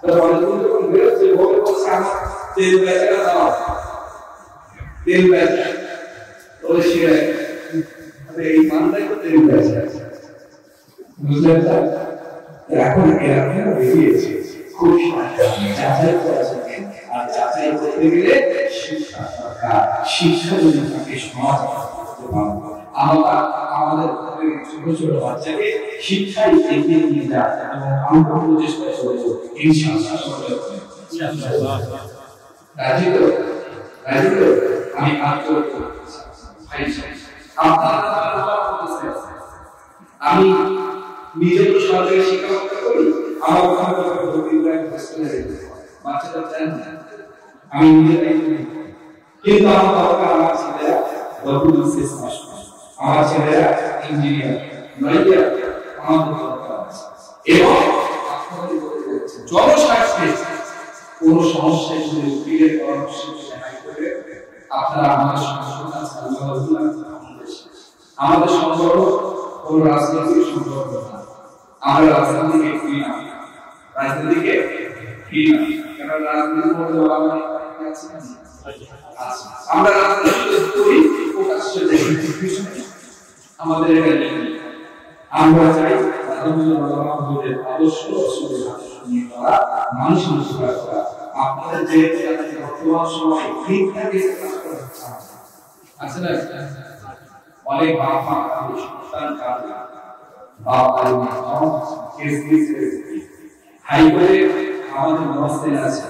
তো অনেকদিন যখন বেরোচ্ছে বলে বলছে আমার তেল বেচাটা দাও, তেল বেচা ওই সে এই মানটাই তো তেল বেচা, বুঝলেন? এখন এরা বেরিয়েছে খুব যাচাই করেছে, আর যাচাই করতে গেলে শিক্ষা দরকার। শিক্ষা যদি থাকে সমাজ আমরা আমাদের ছোট ছোট বাচ্চাকে শিক্ষায় এগিয়ে নিয়ে যায় এবং আমরা চেষ্টা করবো ইনশাআল্লাহ। রাজি তো? রাজি তো? আমি আমি নিজে তো সরকারি শিক্ষকতা করি, আমার ওখানে বাচ্চারা চান না, আমি নিজে কিন্তু আমার দরকার আমার ছেলেরা আমার ছেলেরা ইঞ্জিনিয়ার, আমার দরকার আছে। এবং আপনাদের বলতে যাচ্ছেন জনস্বার্থে কোন সমস্যায় যদি পীরের পরামর্শ করে আপনারা আমাদের আমাদের সম্পর্ক কোন রাজনৈতিক সম্পর্ক না। আমরা রাজনীতিকে ফিরি না, রাজনীতিকে ফিরি না, কারণ রাজনীতির মধ্যে আমরা রাজনীতি করি প্রকাশ্যে আমাদের এটা আমরা চাই আদর্শ মানুষ আপনাদের যে বর্তমান সময় আছে না, অনেক বাপ মা সন্তান হাইকোর্টে আমাদের ব্যবস্থা আছে,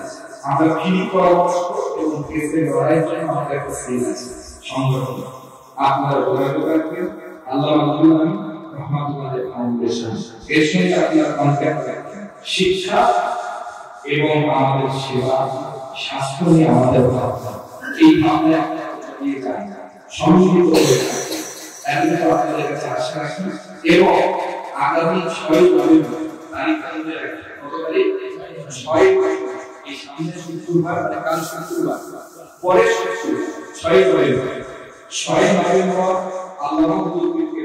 আমরা ফ্রি পরামর্শ এবং কেসের লড়াইয়ের জন্য আমাদের একটা সেল আছে সংগঠন। আপনারা যোগাযোগ রাখবেন আল্লাহ রহমাতুল্লাহ ফাউন্ডেশন, এর সঙ্গে আপনারা কন্ট্যাক্ট রাখবেন। শিক্ষা এবং আমাদের সেবা, স্বাস্থ্য নিয়ে আমাদের ভাবনা, এই ভাবনায় আপনারা নিয়ে যান, সম্মিলিত হয়ে যান। আপনাদের কাছে আশা রাখি এবং আগামী 6 নভেম্বর তারিখটা মনে রাখবেন। কত তারিখ? 6 নভেম্বর। এই সামনে শুক্রবার, কাল শুক্রবার, পরের শুক্রবার 6 নভেম্বর। 6 নভেম্বর আল্লাহ রাব্বুল আলামিনকে